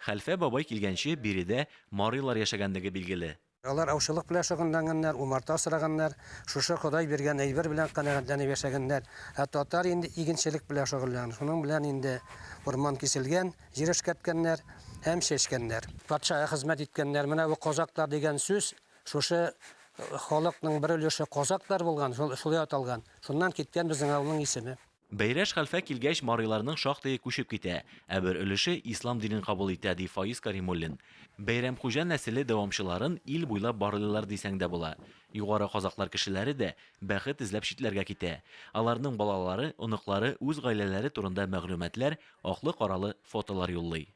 Хәлфә бабай килгәнче биредә марилар яшәгәнлеге билгеле. Алар аучылык белән шөгыльләнгәннәр, умарта асраганнар, шушы Ходай биргән әйбер белән канәгатьләнеп яшәгәннәр. Татар инде игенчелек белән шөгыльләнгән. Шуның белән инде урман киселгән, җир эшкәрткәннәр һәм чәчкәннәр. Патшага хезмәт иткәннәр. Менә бу Казаклар дигән сүз шушы халыкның бер өлеше Казаклар булган, шулай аталган. Шуннан киткән безнең авылның исеме. Бәйрәш хәлфә килгәч мариларның шактые күчеп китә, ә бер өлеше ислам динен кабул итә, ди Фаиз Каримуллин. Бәйрәм хуҗа нәселе дәвамчыларын ил буйлап барылылар дисәң дә була. Югары Казаклар кешеләре дә бәхет эзләп читләргә китә. Аларның балалары, оныклары үз гаиләләре турында мәгълүматлар, аклы-каралы фотолар юллый.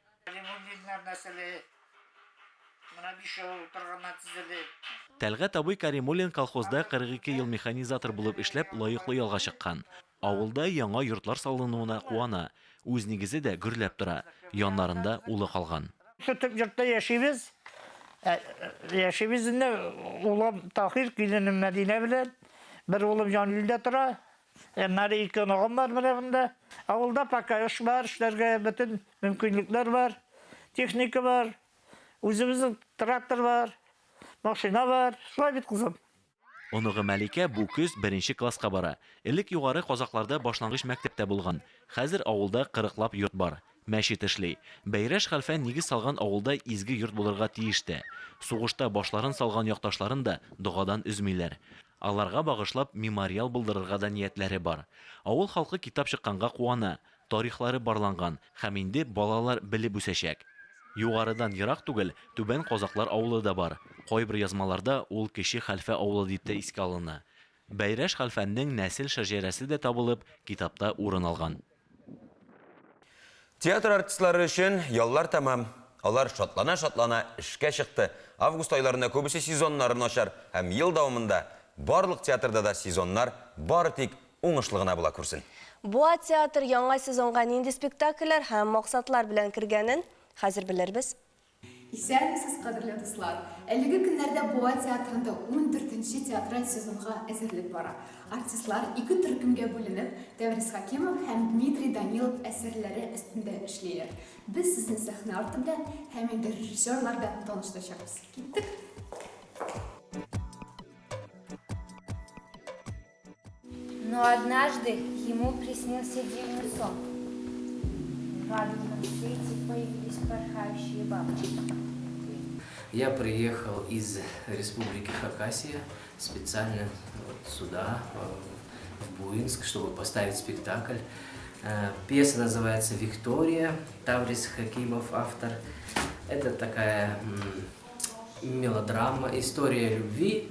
Тәлгать абый Каримуллин колхозда 42 ел механизатор булып эшләп лаеклы ялга чыккан. Авылда яңа йортлар салынуына куана. Үз нигезе дә гөрләп тора. Яннарында улы калган. Төп йортта яшибез. Яшибез инде улым Тахир киленем Мәдинә белән. Бер улым Җанилдә тора. Мәре ике оныгым бар менә монда. Авылда пока эш бар, эшләргә бөтен мөмкинлекләр бар. Техника бар. Үзебезнең трактор бар. Машина бар. Шулай бит кызым. Оныгы Мәликә бу көз 1нче класска бара. Элек югары Казакларда башлангыч мәктәптә булган. Хәзер авылда 40лап йорт бар. Мәчет эшли. Бәйрәш хәлфә нигез салган авылда изге йорт булырга тиеште. Сугышта башларын салган якташларын да дугадан үзмиләр. Аларга багышлап мемориал булдырырга да ниятләре бар. Авыл халкы китап чыкканга куана. Тарихлары барланган һәм инде балалар белеп үсәчәк. Югарыдан ерак түгел, Түбән Казаклар авылы да бар. Кайбер язмаларда ул кече хәлфә авылы дип тә искә алына. Бәйрәш хәлфәнең нәсел шәҗәрәсе дә табылып, китапта урын алган. Театр артистлары өчен яллар тамам. Алар шатлана эшкә чыкты. Август айларында күбесе сезоннарын ачар һәм ел дәвамында барлык театрда да сезоннар бары тик уңышлыгына була күрсен. Буа театр яңа сезонга нинди спектакльләр һәм максатлар белән кергәнен хәзер белербез. Исәнмесез, кадерле дуслар. Әлеге көннәрдә Буа театрында 14-нче театраль сезонга әзерлек бара. Артистлар 2 төркемгә бүленеп, Тәврис Хакимов һәм Дмитрий Данилов әсәрләре өстендә эшлиләр. Без сезне сәхнә арты белән һәм инде режиссерлар белән таныштырачакбыз. Киттек. Но однажды ему приснился дивный сон. В радужном свете появились порхающие бабочки. Я приехал из республики Хакасия специально сюда, в Буинск, чтобы поставить спектакль. Пьеса называется «Виктория», Таврис Хакимов автор. Это такая мелодрама, история любви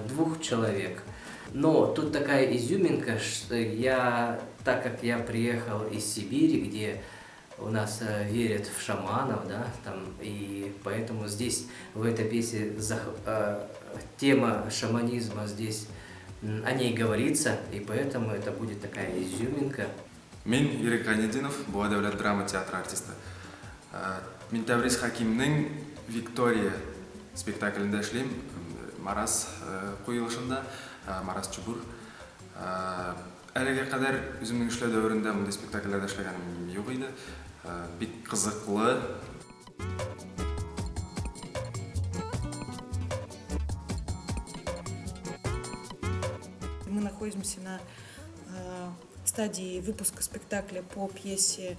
двух человек. Но тут такая изюминка, что так как я приехал из Сибири, где у нас верят в шаманов, да, там, и поэтому здесь, в этой песне, тема шаманизма здесь, о ней говорится, и поэтому это будет такая изюминка. Мен Ирек Гайнединов, Буа дәүләт драма театры артисты. Мен Тәбриз Хакимнең Виктория спектаклендә эшлим, Марас куелышында, Марас Чубур. Әлегә кадәр үземнең эшләү дәверендә мондый спектакльләрдә эшләгәнем юк иде. Бик кызыклы. Мы находимся на стадии выпуска спектакля по пьесе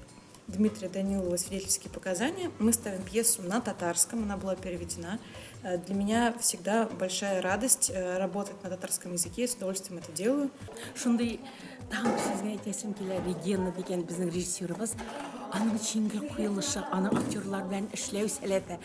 Дмитрия Данилова «Свидетельские показания». Мы ставим пьесу на татарском, она была переведена. Для меня всегда большая радость работать на татарском языке, я с удовольствием это делаю. Шундай таңғы сізге айтасым келер, Регена деген біздің режиссеріміз, аның чеңгі қойылышы, аның актерлар белән эшләү сәләте,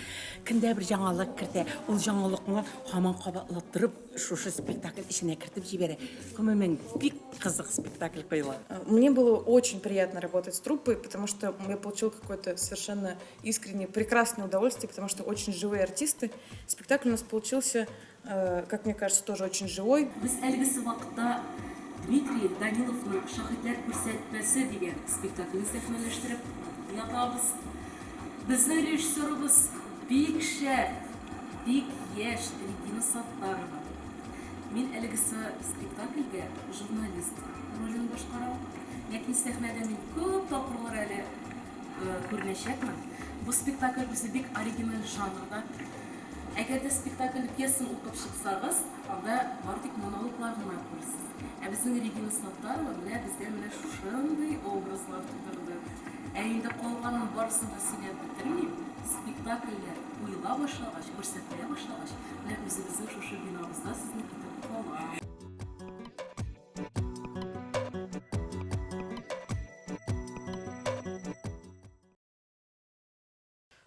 кімдә бір жаңалық кірді, ол жаңалықны хаман қабатлаттырып, шушы спектакль ішіне кіртіп жібере. Күмімен бик қызық спектакль қойыла. Мне было очень приятно работать с труппой, потому что я получила какое-то совершенно искреннее, прекрасное удовольствие, потому что очень живые артисты. Спектакль у нас получился, как мне кажется, тоже очень живой. Дмитрий Даниловның «Шахитлар күрсәтмәсе» деген спектакльне сәхнәләштереп ятабыз. Безнең режиссерыбыз бик шәп, бик яшь Регина Саттарова. Мин әлеге спектакльгә журналист ролен башкарам. Ләкин сәхнәдә мин күп тапкырлар әле күренәчәкмен. Бу спектакль безне бик оригиналь жанрда. Әгәр дә спектакль пьесын укып чыксагыз, анда бардык монологлар гына күрсез. Ә безнең Регина Саттарова менә бездә менә шушындый образлар тудырды. Ә инде калганын барысын да сөйләп бетермим. Спектакльләр уйла башлагач, күрсәтелә башлагач, менә үзебезнең шушы бинабызда сезне көтеп калам.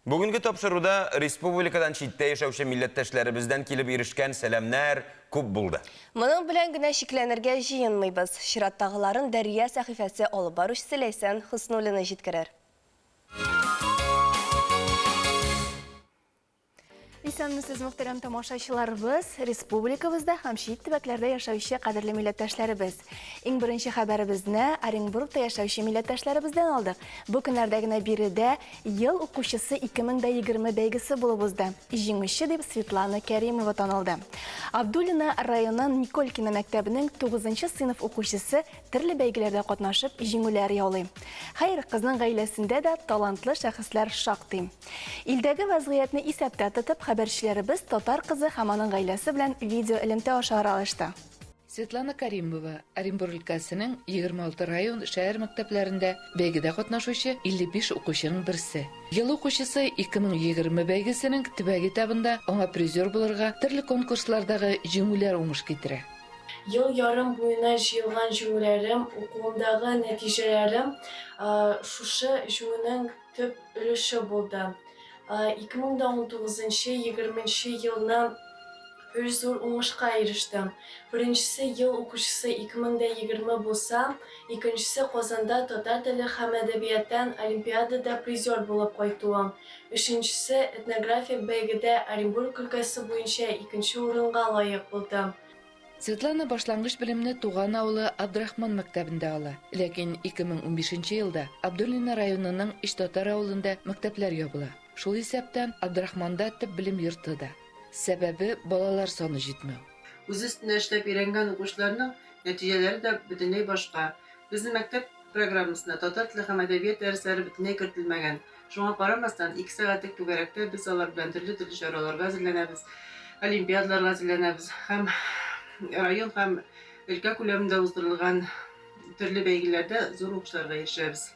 Бүгінгі тапшыруда республикадан читтә яшәүче милләттәшләребездән килеп ирешкән сәламнәр күп булды. Моның белән генә шикләнергә җыенмыйбыз. Чираттагыларын Дәрия сәхифәсе алып баручысы Ләйсән Хоснуллина җиткерер. Исәнмесез, мөхтәрәм тамашачыларыбыз, республикабызда һәм чит төбәкләрдә яшәүче кадерле милләттәшләребез. Иң беренче хәбәребезне Оренбургта яшәүче милләттәшләребездән алдык. Бу көннәрдә генә биредә ел укучысы 2020 бәйгесе булып узды. Җиңүче дип Светлана Кәримова танылды. Абдуллина районының Николькина мәктәбенең 9-нчы сыйныф укучысы төрле бәйгеләрдә катнашып, җиңүләр яулый. Хәер, кызның гаиләсендә дә талантлы шәхесләр шактый. Илдәге вазгыятьне исәптә тотып, хәбәрчеләребез татар кызы һәм аның гаиләсе белән видео элемтә аша аралашты. Светлана Каримова Оренбург өлкәсенең 26 район шәһәр мәктәпләрендә бәйгедә катнашучы 55 укучының берсе. Ел укучысы 2020 бәйгесенең төбәк этабында аңа призер булырга төрле конкурслардагы җиңүләр уңыш китерә. Ел ярым буена җыелган җиңүләрем, укуымдагы нәтиҗәләрем шушы җиңүнең төп өлеше булды. 2019-20 елны үз зур уңышка ирештем. Беренчесе ел укучысы 2020 булса, икенчесе Казанда татар теле һәм әдәбияттан олимпиадада призер булып кайтуым. Өченчесе этнографик бәйгедә Оренбург өлкәсе буенча 2нче урынга лаек булдым. Светлана башлангыч белемне туган авылы Абдрахман мәктәбендә ала. Ләкин 2015 елда Абдуллина районының Иштатар авылында мәктәпләр ябыла. Шул исәптән Абдрахманда төп белем йорты да. Сәбәбе балалар саны җитмәү. Үз өстенә эшләп өйрәнгән укучыларның нәтиҗәләре дә бөтенләй башка. Безнең мәктәп программасына татар теле һәм әдәбият дәресләре бөтенләй кертелмәгән. Шуңа карамастан 2 сәгатьлек түгәрәктә без алар белән төрле чараларга әзерләнәбез, олимпиадаларга әзерләнәбез һәм район һәм өлкә күләмендә уздырылган төрле бәйгеләрдә зур уңышларга ирешәбез.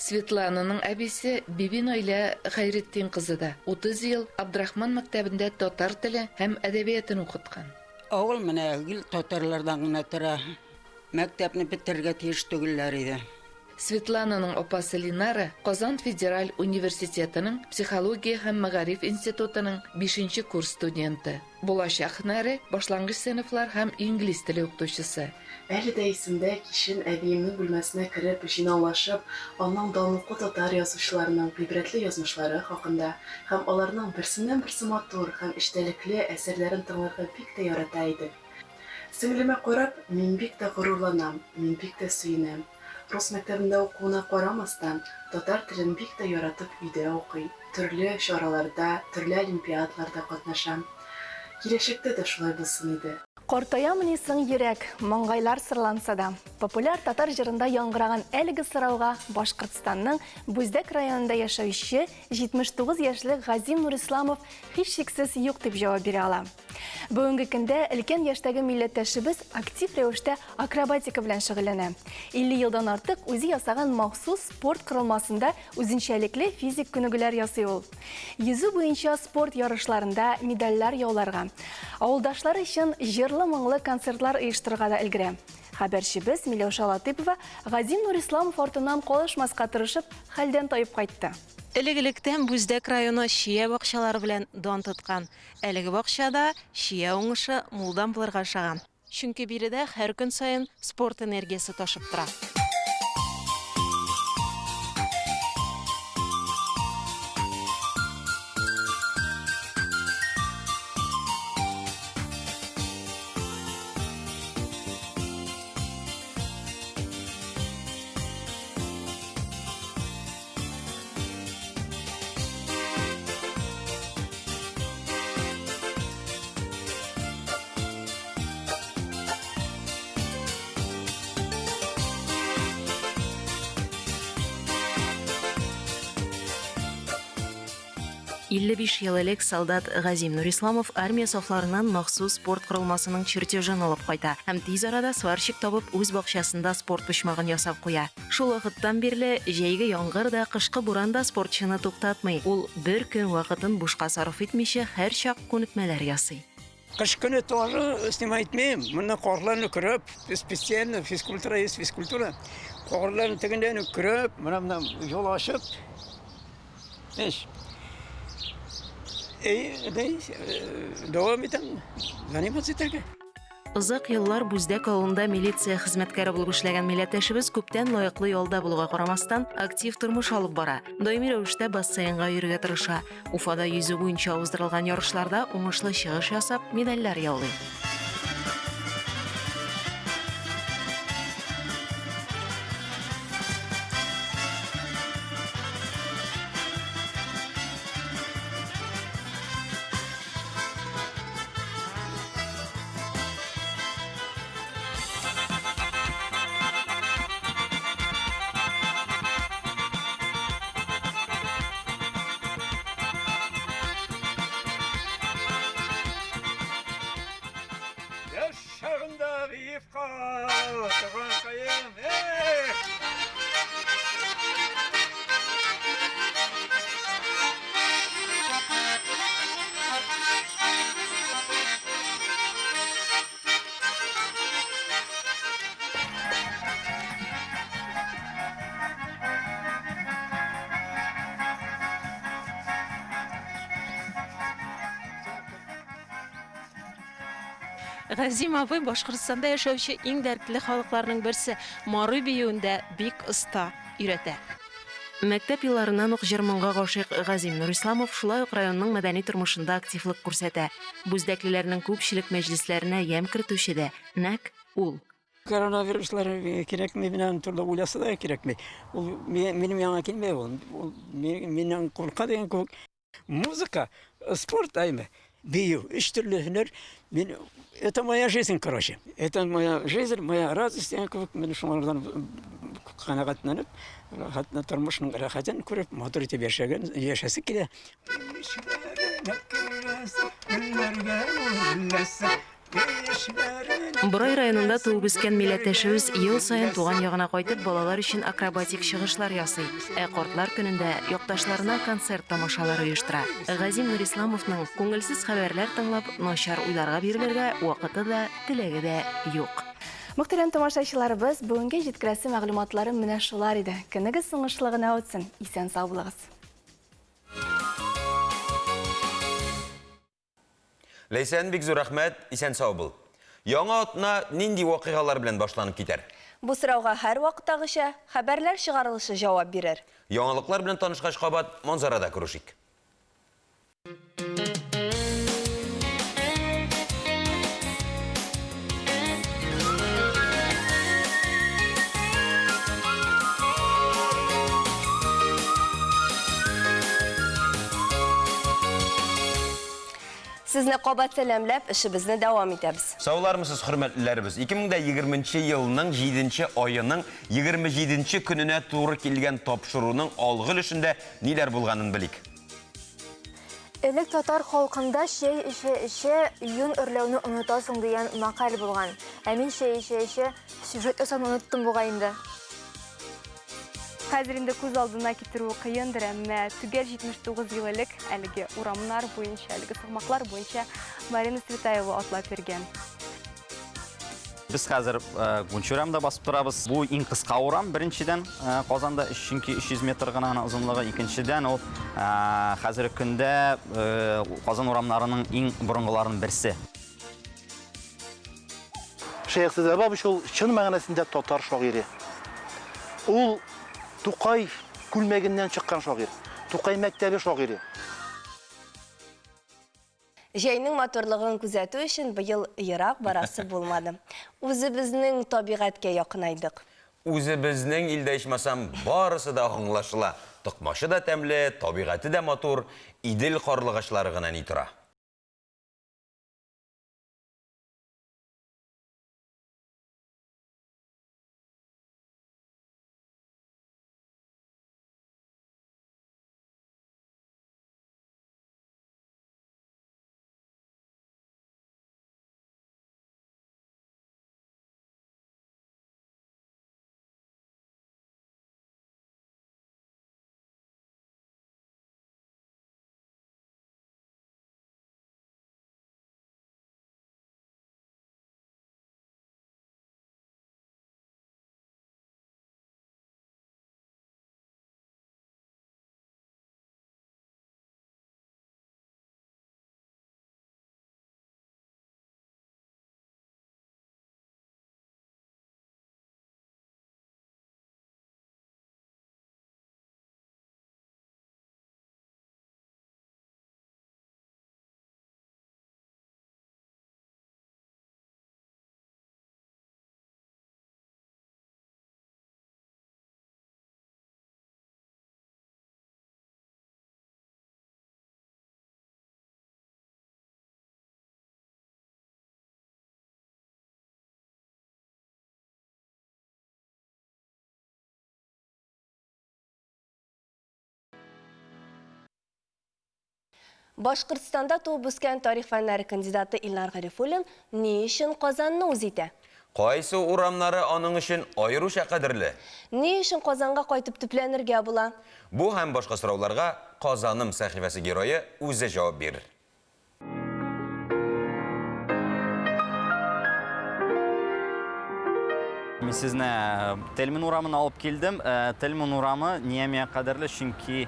Светлананың әбисе Бибин Айля Хайретдин кызы да 30 ел Абдрахман мәктәбендә татар теле һәм әдәбиятын укыткан. Авыл менә гел татарлардан гына тора. Мәктәпне бетергә тиеш түгелләр иде. Светлананың опасы Линара Казан федераль университетының психология һәм мәгариф институтының 5-нче курс студенты. Булачак һөнәре башлангыч сыйныфлар һәм инглиз теле укытучысы. Әле дә исемдә кичен әбиемнең бүлмәсенә кереп, җыйнаулашып, аның данлыклы татар язучыларының гыйбрәтле язмышлары хакында һәм аларның берсеннән-берсе матур һәм эчтәлекле әсәрләрен тыңларга бик тә ярата идек. Сеңлемә карап, мин бик тә горурланам, мин бик тә сөенәм. Рус мәктәбендә укуына карамастан, татар телен бик тә яратып өйдә укый. Төрле чараларда, төрле олимпиадаларда катнашам. Киләчәктә дә шулай булсын иде. Картаямыни соң йөрәк, маңгайлар сырланса да. Популяр татар җырында яңгыраган әлеге сорауга Башкортстанның Бүздәк районында яшәүче 79 яшьлек Газим Нурисламов һичшиксез юк дип җавап бирә ала. Бүгенге көндә өлкән яшьтәге милләттәшебез актив рәвештә акробатика белән шөгыльләнә. 50 елдан артык үзе ясаган махсус спорт корылмасында үзенчәлекле физик күнегүләр ясый ул. Йөзү буенча спорт ярышларында медальләр яуларга, авылдашлары өчен җырлы-моңлы концертлар оештырырга да өлгерә. Хәбәрчебез Миләүшә Латыйпова Газим Нурисламов артыннан калышмаска тырышып, хәлдән таеп кайтты. Элек-электән Бүздәк районы Шия бакчалары белән дан тоткан. Әлеге бакчада Шия уңышы мулдан булырга шаган. Чөнки биредә һәр көн сайын спорт энергиясе ташып тора. Илле 5 ел элек солдат Газим Нурисламов армия сафларыннан махсус спорт корылмасының чертежын алып кайта һәм тиз арада сварщик табып үз бакчасында спорт почмагын ясап куя. Шул вакыттан бирле җәйге яңгыр да, кышкы буран да спортчыны туктатмый. Ул бер көн вакытын бушка сарыф итмичә һәр чак күнекмәләр ясый. Кыш көне тоже снимайтмыйм. Моны карларны көрөп, специально физкультура есть физкультура. Карларны тегендән көрөп, менә юл ачып. Devam eden заниматься итәргә. Озак еллар Бүздәк авылында милиция хезмәткәре булып эшләгән милләттәшебез күптән лаеклы ялда булуга карамастан актив тормыш алып бара. Даими рәвештә бассейнга йөрергә тырыша. Уфада йөзү буенча уздырылган ярышларда уңышлы чыгыш ясап, медальләр яулый. Газим абый Башкортстанда яшәүче иң дәртле халыкларның берсе, Марый биюендә бик оста өйрәтә. Мәктәп елларыннан ук җыр-моңга гашыйк Газим Нурисламов шулай ук районның мәдәни тормышында активлык күрсәтә. Бүздәклеләрнең күпчелек мәҗлесләренә ям кертүче дә нәкъ ул. Коронавируслар кирәкми белән турда уйласа да кирәкми. Ул минем яңа килмәй ул. Миннән курка дигән күк. Музыка, спорт айме. Бию, үч төрле һөнәр. Это моя жизнь, короче. Это моя жизнь, моя радость. Я мен шулардан канагатьләнеп, хәтта тормышның рәхәтен күреп, матур итеп яшәсе килә. Борай районында туып үскән милләттәшебез ел сайын туган ягына кайтып балалар өчен акробатик чыгышлар ясый. Картлар көнендә якташларына концерт тамашалары оештыра. Газим Нурисламовның күңелсез хәбәрләр тыңлап, начар уйларга бирелергә вакыты да, теләге дә юк. Мөхтәрәм тамашачыларыбыз, бүгенге җиткерәсе мәгълүматларым менә шулар иде. Көнегез уңышлыгына үтсен. Исән сау булыгыз. Ләйсән бик зур рәхмәт, исән сау бул. Яңа атна нинди вакыйгалар белән башланып китәр? Бу сорауга һәр вакыттагыча хәбәрләр чыгарылышы җавап бирер. Яңалыклар белән танышкач кабат манзарада күрешик. Сезне кабат сәламләп, эшебезне дәвам итәбез. Саулармысыз, хөрмәтлеләребез. 2020 елның 7 айының 27 көненә туры килгән тапшыруның алгы өлешендә ниләр булганын белик. Элек татар халкында шәй эше юн өрләүне онытасың дигән макал булган. Ә мин шәй эше сюжет ясауны оныттым бугайында. Хәзер инде күз алдына китерү кыендыр, әмма түгел 79 ел элек әлеге урамнар буенча, әлеге сыгмаклар буенча Марина Светаева атлап йөргән. Biz хәзер Гунчурамда басып торабыз. Бу иң кыска урам, беренчедән Казанда 300 метр гына озынлыгы, икенчедән ул хәзерге көндә Казан урамнарының иң борынгыларының берсе. Шейх Сәзәбаб шул чын мәгънәсендә татар шагыйре. Ул Тукай күлмәгеннән чыккан шагыйр. Тукай мәктәбе шагыйре. Җәйнең матурлыгын күзәтү өчен быел ерак барасы булмады. Үзебезнең табигатькә якынайдык. Үзебезнең илдә ичмасам барысы да аңлашыла. Токмашы да тәмле, табигаты да матур, Идел карлыгачлары гына ни тора. Башкортстанда туып үскән тарих фәннәре кандидаты Илнар Гарифуллин ни өчен Казанны үз итә? Кайсы урамнары аның өчен аеруча кадерле? Ни өчен Казанга кайтып төпләнергә була? Бу һәм башка сорауларга Казаным сәхифәсе герое үзе җавап бирер. Мин сезне Тельмин урамын алып килдем. Тельмин урамы ниямия кадерле, чөнки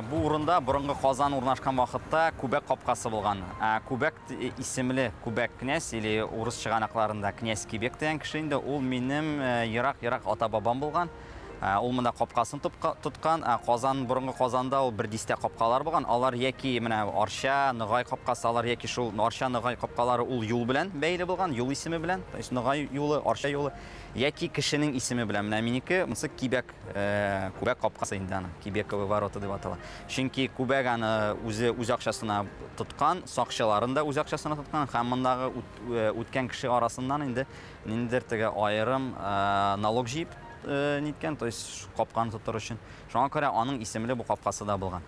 бу урында борынгы Казан урнашкан вакытта Күбәк капкасы булган. Күбәк исемле Күбәк князь или урыс чыганакларында князь Кибек дигән кеше инде, ул минем ерак ата-бабам булган. Ул монда капкасын тоткан. Казан борынгы Казанда ул бер дистә капкалар булган. Алар яки менә Арча, Ныгай капкасы, алар яки шул Арча, Ныгай капкалары ул юл белән бәйле булган, юл исеме белән. То есть Ныгай юлы, Арча юлы яки кешенең исеме белән. Менә минеке монсы Кибек, Күбәк капкасы инде аны, Кибековы ворота дип атала. Чөнки Күбәк аны үз акчасына тоткан, сакчыларын да үз акчасына тоткан һәм мондагы үткән кеше арасыннан инде ниндидер теге аерым налог җыеп ниткән, то есть капканы тотыр өчен. Шуңа күрә аның исемле бу капкасы да булган.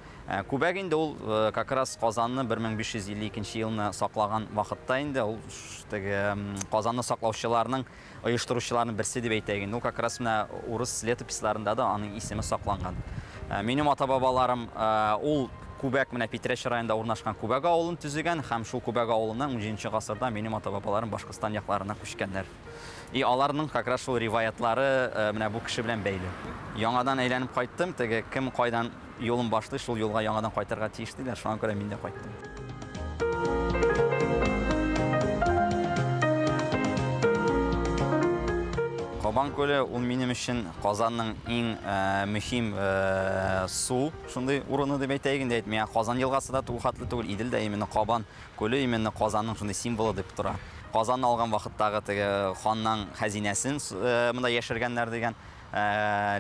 Күбәк инде ул как раз Казанны 1552 елны саклаган вакытта инде ул теге Казанны саклаучыларның оештыручыларның берсе дип әйтәйек. Ул как раз менә урыс летописларында да аның исеме сакланган. Минем ата-бабаларым ул Күбәк менә Петрящ районында урнашкан Күбәк авылын төзегән һәм шул Күбәк авылыннан 17 ғасырда минем ата-бабаларым Башкортстан якларына күчкәннәр. Аларның как раз шул риваятлары менә бу кеше белән бәйле. Яңадан әйләнеп кайттым, теге кем кайдан юлын башлый, шул юлга яңадан кайтырга тиеш диләр. Шуңа күрә мин дә кайттым. Кабан көле ул минем өчен Казанның иң мөһим су, шундый урыны дип әйтәйек инде. Миңа Казан елгасы да хәтле түгел, Идел дә именно Кабан көле именно Казанның шундый символы дип тора. Казанны алган вакыттагы теге ханның хәзинәсен монда яшергәннәр дигән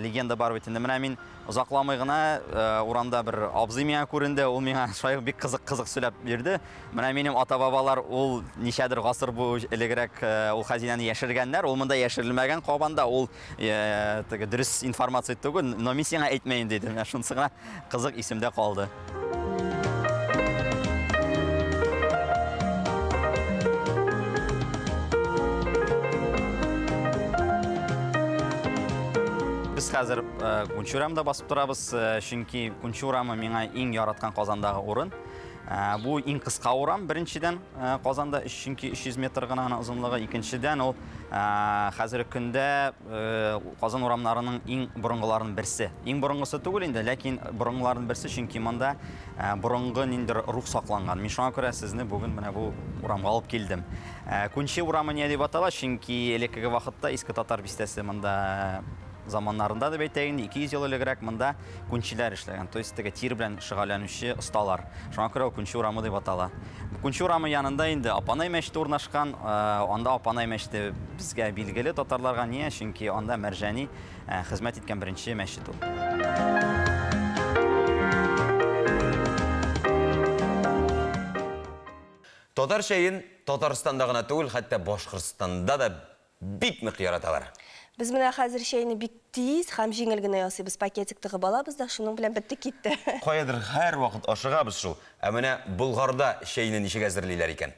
легенда бар бит инде. Менә мин озакламый гына урамда бер абзый миңа күренде, ул миңа шулай бик кызык сөйләп бирде. Менә минем ата-бабалар ул ничәдер гасыр бу элегрәк ул хәзинәне яшергәннәр, ул монда яшерелмәгән Кабанда, ул теге дөрес информация түгел, но мин сиңа әйтмәйин диде. Менә шунысы гына кызык исемдә калды. Biz хәзер Күнче урамында басып торабыз, чөнки Күнче урамы миңа иң яраткан Казандагы урын. Бу иң кыска урам, беренчедән Казанда, чөнки 300 метр гына озынлыгы, икенчедән ул хәзерге көндә Казан урамнарының иң борынгыларының берсе. Иң борынгысы түгел инде, ләкин борынгыларның берсе, чөнки монда борынгы ниндер рух сакланган. Мин шуңа күрә сезне бүген менә бу урамга алып килдем. Күнче урамы ни дип атала, чөнки элекке вакытта иске татар бистәсе монда заманнарында да әйтәйин, 200 ел элегрәк монда күнчеләр эшләгән. То есть теге тир белән шөгыльләнүче осталар. Шуңа күрә Күнче урамы дип атала. Күнче урамы янында инде Апанай мәчете урнашкан. Анда Апанай мәчете безгә билгеле татарларга не, чөнки анда мәрҗәни хезмәт иткән беренче мәчет ул. Татар чәен Татарстанда гына түгел, хәтта Башкортстанда да бик нык яраталар. Біз менә хәзер чәйне бик тиз һәм җиңел генә ясыйбыз. Пакетик тыгып алабыз да, шуның белән бетте китте. Каядыр һәр вакыт ашыгабыз шул. Ә менә Болгарда чәйне ничек әзерлиләр икән?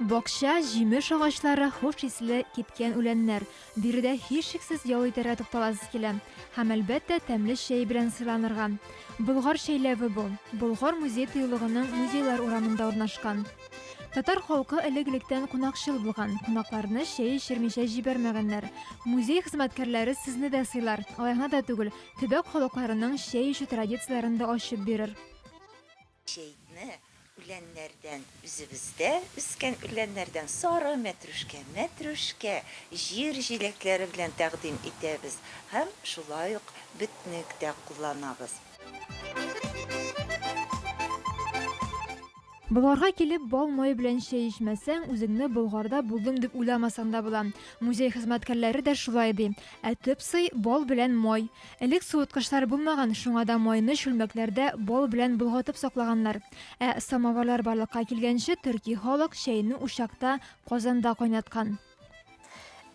Бакча, җимеш агачлары, хуш исле кипкән үләннәр. Биредә һичшиксез ял итәргә тукталасыз килә. Һәм әлбәттә тәмле чәй белән сыйланырга. Болгар чәйләве бу. Болгар музей тыюлыгының музейлар урамында урнашкан. Татар халкы элек-электән кунакчыл булган. Кунакларны чәй эчермичә җибәрмәгәннәр. Музей хезмәткәрләре сезне дә сыйлар. Алай гына да түгел, төбәк халыкларының чәй эчү традицияләрен дә ачып бирер. Чәйне үләннәрдән үзебездә үскән үләннәрдән сары мәтрүшкә, җир җиләкләре белән тәкъдим итәбез һәм шулай ук битник тә кулланабыз. Болгарга килеп бал май белән чәй эчмәсәң, үзеңне Болгарда булдым дип уйламасаң да була. Музей хезмәткәрләре дә шулай ди. Төп сый бал белән май. Элек суыткычлар булмаган, шуңа да майны шүлмәкләрдә бал белән болгатып саклаганнар. Самоварлар барлыкка килгәнче төрки халык чәйне учакта, Казанда кайнаткан.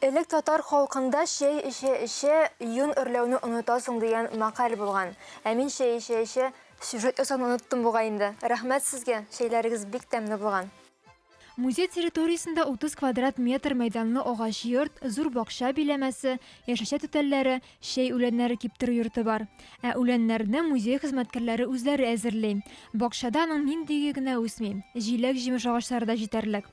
Элек татар халкында чәй эчә юн өрләүне онытасың дигән макал булган. Мин чәй эчә сюжет ясауны оныттым буга инде. Рәхмәт сезгә, чәйләрегез бик тәмле булган. Музей территориясендә 30 квадрат метр мәйданлы агач йорт, зур бакча биләмәсе, яшәшә түтәлләре, чәй үләннәре киптерү йорты бар. Үләннәрне музей хезмәткәрләре үзләре әзерли. Бакчада аның ниндиге генә үсми. Җиләк җимеш агачлары да җитәрлек.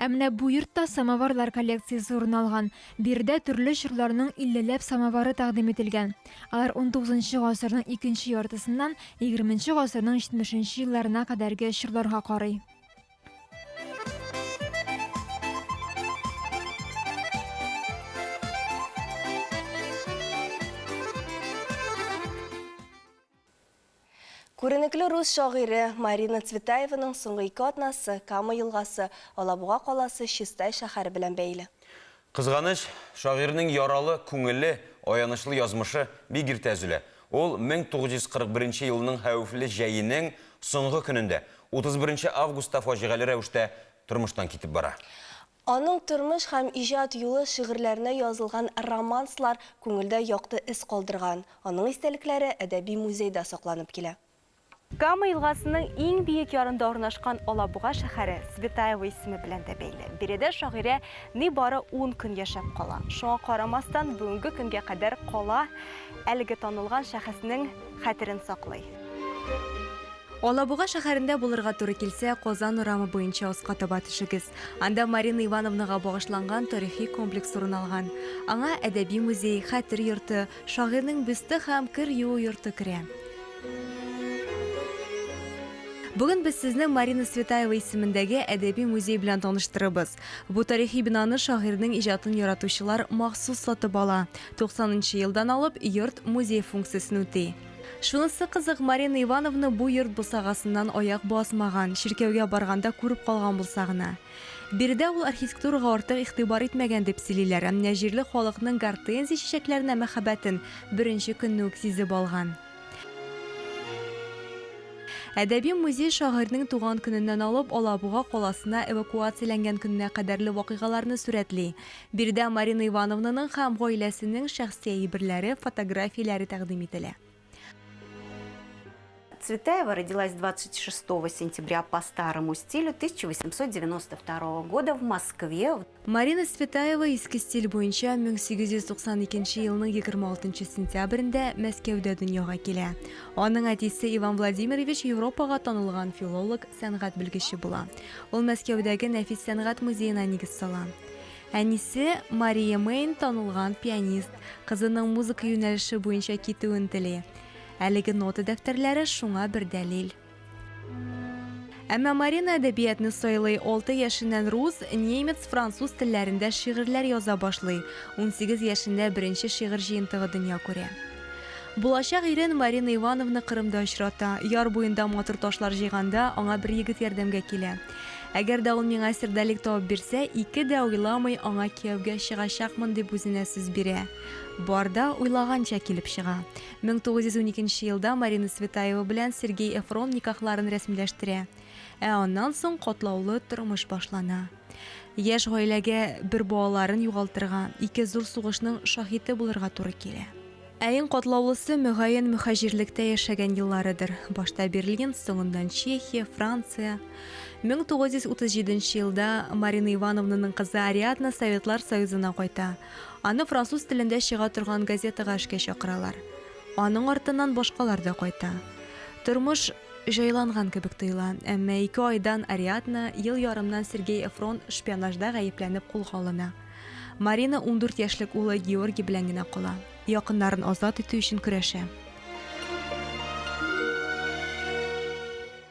Менә бу йортта самоварлар коллекциясе урын алган. Биредә төрле чорларның 50ләп самовары тәкъдим ителгән. Алар 19 гасырның 2нче яртысыннан 20нче гасырның 70нче елларына кадәрге чорларга карый. Күренекле рус шагыйре Марина Цветаеваның соңгы 2 атнасы Кама елгасы, Алабуга каласы Чистай шәһәре белән бәйле. Кызганыч, шагыйрьнең яралы, күңелле, аянышлы язмышы бик иртә өзелә. Ул 1941 елның хәвефле җәйенең соңгы көнендә, 31 августта фаҗигале рәвештә тормыштан китеп бара. Аның тормыш һәм иҗат юлы шигырьләренә язылган романслар күңелдә якты эз калдырган. Аның истәлекләре әдәби музейда сакланып килә. Кама елгасының иң биек ярында орнашкан Алабуга шәһәре Светаева исеме белән дә бәйле. Биредә шагыйрә ни бары 10 көн яшәп кала. Шуңа карамастан бүгенге көнгә кадәр кала әлеге танылган шәхеснең хәтерен саклый. Алабуга шәһәрендә булырга туры килсә, Казан урамы буенча аска таба төшегез. Анда Марина Ивановнага багышланган тарихи комплекс урын алган. Аңа әдәби музей, хәтер йорты, шагыйрьнең бюсты һәм кер юу йорты керә. Бүген без сезне Марина Светаева исемендәге әдәби музей белән таныштырабыз. Бу тарихи бинаны шагыйрьнең иҗатын яратучылар махсус сатып ала. 90-нчы елдан алып йорт музей функциясын үти. Шунысы кызык, Марина Ивановна бу йорт бусагасыннан аяк басмаган, ширкәүгә барганда күреп калган булса гына. Биредә ул архитектурага артык игътибар итмәгән дип сөйлиләр, әмма җирле халыкның гортензия чәчәкләренә мәхәббәтен беренче көнне үк сизеп алган. Әдәби музей шагыйрьнең туган көненнән алып Алабуга каласына эвакуацияләнгән көненә кадәрле вакыйгаларны сүрәтли. Биредә Марина Ивановнаның һәм гаиләсенең шәхси әйберләре, фотографияләре тәкъдим ителә. Цветаева родилась 26 сентября по старому стилю 1892 года в Москве. Марина Светаева иске стиль буенча 1892 елның 26 сентябрендә Мәскәүдә дөньяга килә. Аның әтисе Иван Владимирович Европага танылган филолог, сәнгать белгече була. Ул Мәскәүдәге Нәфис сәнгать музеена нигез сала. Әнисе Мария Мейн танылган пианист, кызының музыка юнәлеше буенча китүен тели. Әлеге нота дәфтәрләре шуңа бер дәлил. Әмма Марина әдәбиятны сайлый, 6 яшеннән рус, немец, француз телләрендә шигырьләр яза башлый. 18 яшендә беренче шигырь җыентыгы дөнья күрә. Булачак ирен Марина Ивановна Кырымда очрата. Яр буенда матур ташлар җыйганда аңа бер егет ярдәмгә килә. Әгәр дә ул миңа сирдәлек табып бирсә, ике дә уйламый аңа кияүгә чыгачакмын дип үзенә сүз бирә. Барда уйлаганча килеп чыга. 1912 елда Марина Светаева белән Сергей Эфрон никахларын рәсмиләштерә. Аннан соң катлаулы тормыш башлана. Яшь гаиләгә бер балаларын югалтырга, ике зур сугышның шаһиты булырга туры килә. Әйин катлаулысы мөгаен мөхаҗирлектә яшәгән елларыдыр. Башта Берлин, соңыннан Чехия, Франция. 1937 елда Марина Ивановнаның кызы Ариадна Советлар Союзына кайта. Аны француз телендә чыга торган газетага эшкә чакыралар. Аның артыннан башкалар да кайта. Тормыш җайланган кебек тоела, әмма 2 айдан Ариадна ел ярымнан Сергей Эфрон шпионажда гаепләнеп кулга алына. Марина 14 яшьлек улы Георгий белән генә кала. Якыннарын азат итү өчен көрәшә.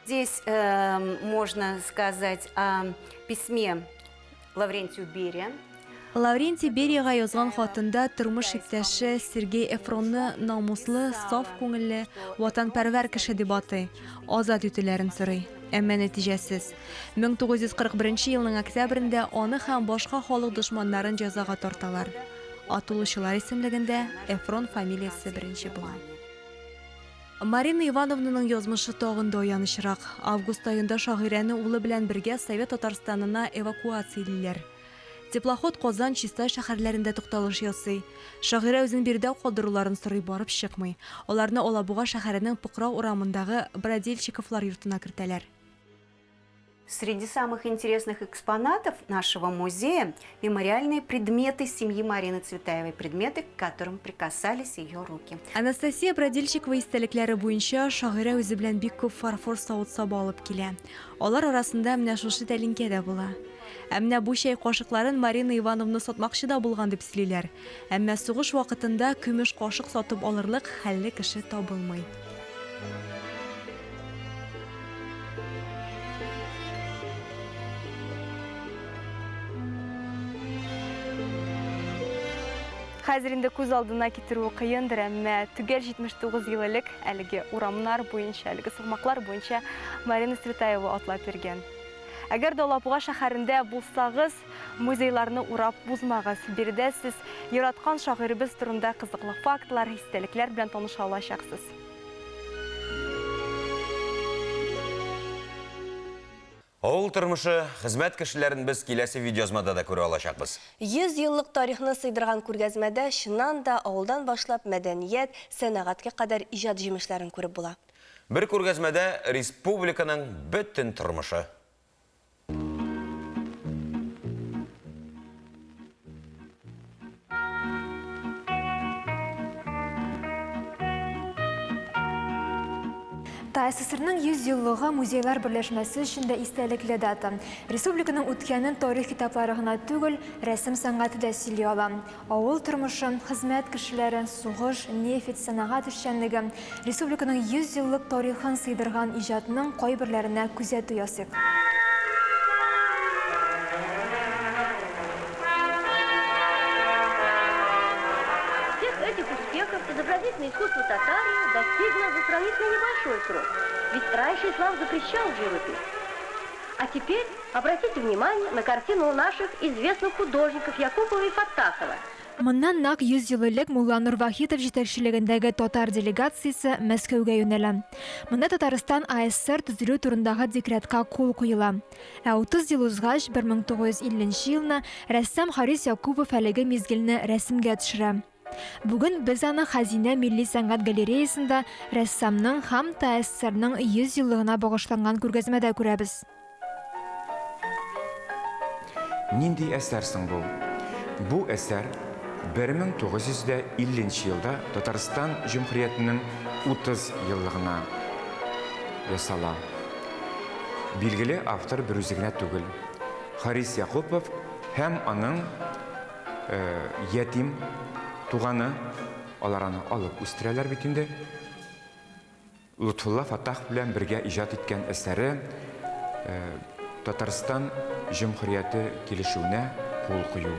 Здесь можно сказать о письме Лаврентию Берия. Лаврентий Берияга язган хатында тормыш иптәше Сергей Эфронны намуслы, саф күңелле, ватанпәрвәр кеше дип атый, азат итүләрен сорый. Әмма нәтиҗәсез. 1941 елның октябрендә аны һәм башка халык дошманнарын җәзага тарталар. Атылучылар исемлегендә Эфрон фамилиясе беренче була. Марина Ивановнаның язмышы тагын да аянычрак. Август айында шагыйрәне улы белән бергә Совет Татарстанына эвакуациялиләр. Теплоход Казан, Чистай шәһәрләрендә тукталыш ясый. Шагыйрә үзен бирдә калдыруларын сорый барып чыкмый. Аларны Алабуга шәһәренең Пыкрау урамындагы Бродильщиковлар йортына кертәләр. Среди самых интересных экспонатов нашего музея – мемориальные предметы семьи Марины Цветаевой, предметы, к которым прикасались ее руки. Анастасия Бродильщикова истәлекләре буенча шагыйрә үзе белән бик күп фарфор савыт-саба алып килә. Алар арасында менә шушы тәлинкә дә була. Әмма бу чәй кашыкларын Марина Ивановна сатмакчы да булган дип сөйлиләр. Әмма сугыш вакытында көмеш кашык сатып алырлык хәлле кеше табылмый. Хәзер инде күз алдына китерү кыендыр, әмма түгел 79 ел элек әлеге урамнар буенча, әлеге сыгмаклар буенча Марина Светаева атлап бергән. Әгәр дә Алабуга шәһәрендә булсагыз, музейларны урап бузмагыз. Биредә сез яраткан шагыйребез турында кызыклы фактлар, истәлекләр белән таныша алачаксыз. Авыл тормышы, хезмәт кешеләрен без киләсе видеозмада да күрә алачакбыз. 100 еллык тарихны сыйдырган күргәзмәдә чыннан да авылдан башлап мәдәният, сәнәгатькә кадәр иҗат җимешләрен күреп була. Бір күргәзмәдә республиканың бөтен тормышы. ТССРның 100 еллыгы музейлар берләшмәсе өчен дә истәлекле дата. Республиканың үткәнен тарих китаплары гына түгел, рәсем сәнгате дә сөйли ала. Авыл тормышы, хезмәт кешеләре, сугыш, нефть, сәнәгать эшчәнлеге, республиканың 100 еллык тарихын сыйдырган иҗатының кайберләренә күзәтү ясыйк. Изобразительное искусство Татарии достигло за сравнительно небольшой срок. Ведь раньше ислам запрещал живопись. А теперь обратите внимание на картину наших известных художников Якупова и Фаттахова. Моннан нак 100 ел элек Мулла Нур Вахитов җитәкчелегендәге татар делегациясе Мәскәүгә юнәлә. Монда Татарстан АССР төзелү турындагы декретка кул куела. 30 ел узгач 1950 елны рәссам Харис Якупов әлеге мизгелне рәсемгә төшерә. Бүген без аны Хәзинә милли сәнгать галереясында рәссамның һәм ТССРның 100 еллыгына багышланган күргәзмәдә күрәбез. Нинди әсәрсең бу? Бу әсәр 1950 елда Татарстан Җумһуриятенең 30 еллыгына ясала. Билгеле автор бер үзе генә түгел. Харис Якупов һәм аның ятим туганы аларны алып үстерәләр бит инде. Лутфулла Фаттах белән бергә иҗат иткән әсәре Татарстан Җумһурияте килешүенә кул кую.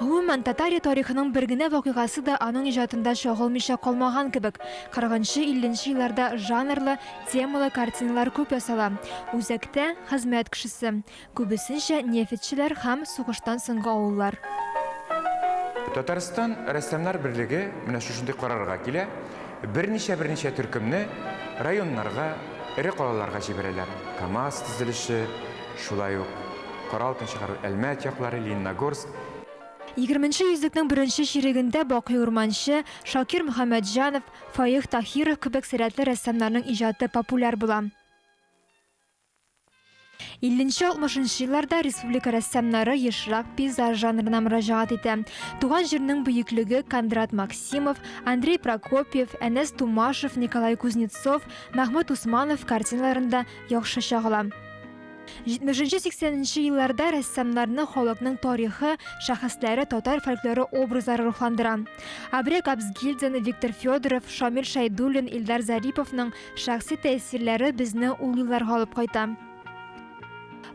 Гомумән татар тарихының бер генә вакыйгасы да аның иҗатында чагылмыйча калмаган кебек. 40-50 елларда жанрлы, темалы картиналар күп ясала. Үзәктә хезмәт кешесе, күбесенчә нефтьчеләр һәм сугыштан соңгы авыллар. Татарстан рәссамнар берлеге менә шушындый карарга килә. Берничә төркемне районнарга, эре калаларга җибәрәләр. КамАЗ төзелеше, шулай ук Каралтын шәһәре, Әлмәт яклары, Лениногорск. 20-нче йөзлекнең беренче чирегендә Бакый Урманчы, Шакир Мөхәммәтҗанов, Фаих Тахиров кебек сәләтле рәссамнарның иҗаты популяр була. 50-60 елларда республика рәссамнары ешрак пейзаж жанрына мөрәҗәгать итә. Туган җирнең бөеклеге Кондрат Максимов, Андрей Прокопьев, Әнәс Тумашев, Николай Кузнецов, Мәхмүд Усманов картиналарында яхшы чагыла. 70-80 елларда рәссамнарны халыкның тарихы, шәхесләре, татар фольклоры образлары рухландыра. Абрек Абзгильдин, Виктор Федоров, Шамил Шайдуллин, Илдар Зариповның шәхси тәэсирләре безне ул елларга алып кайта.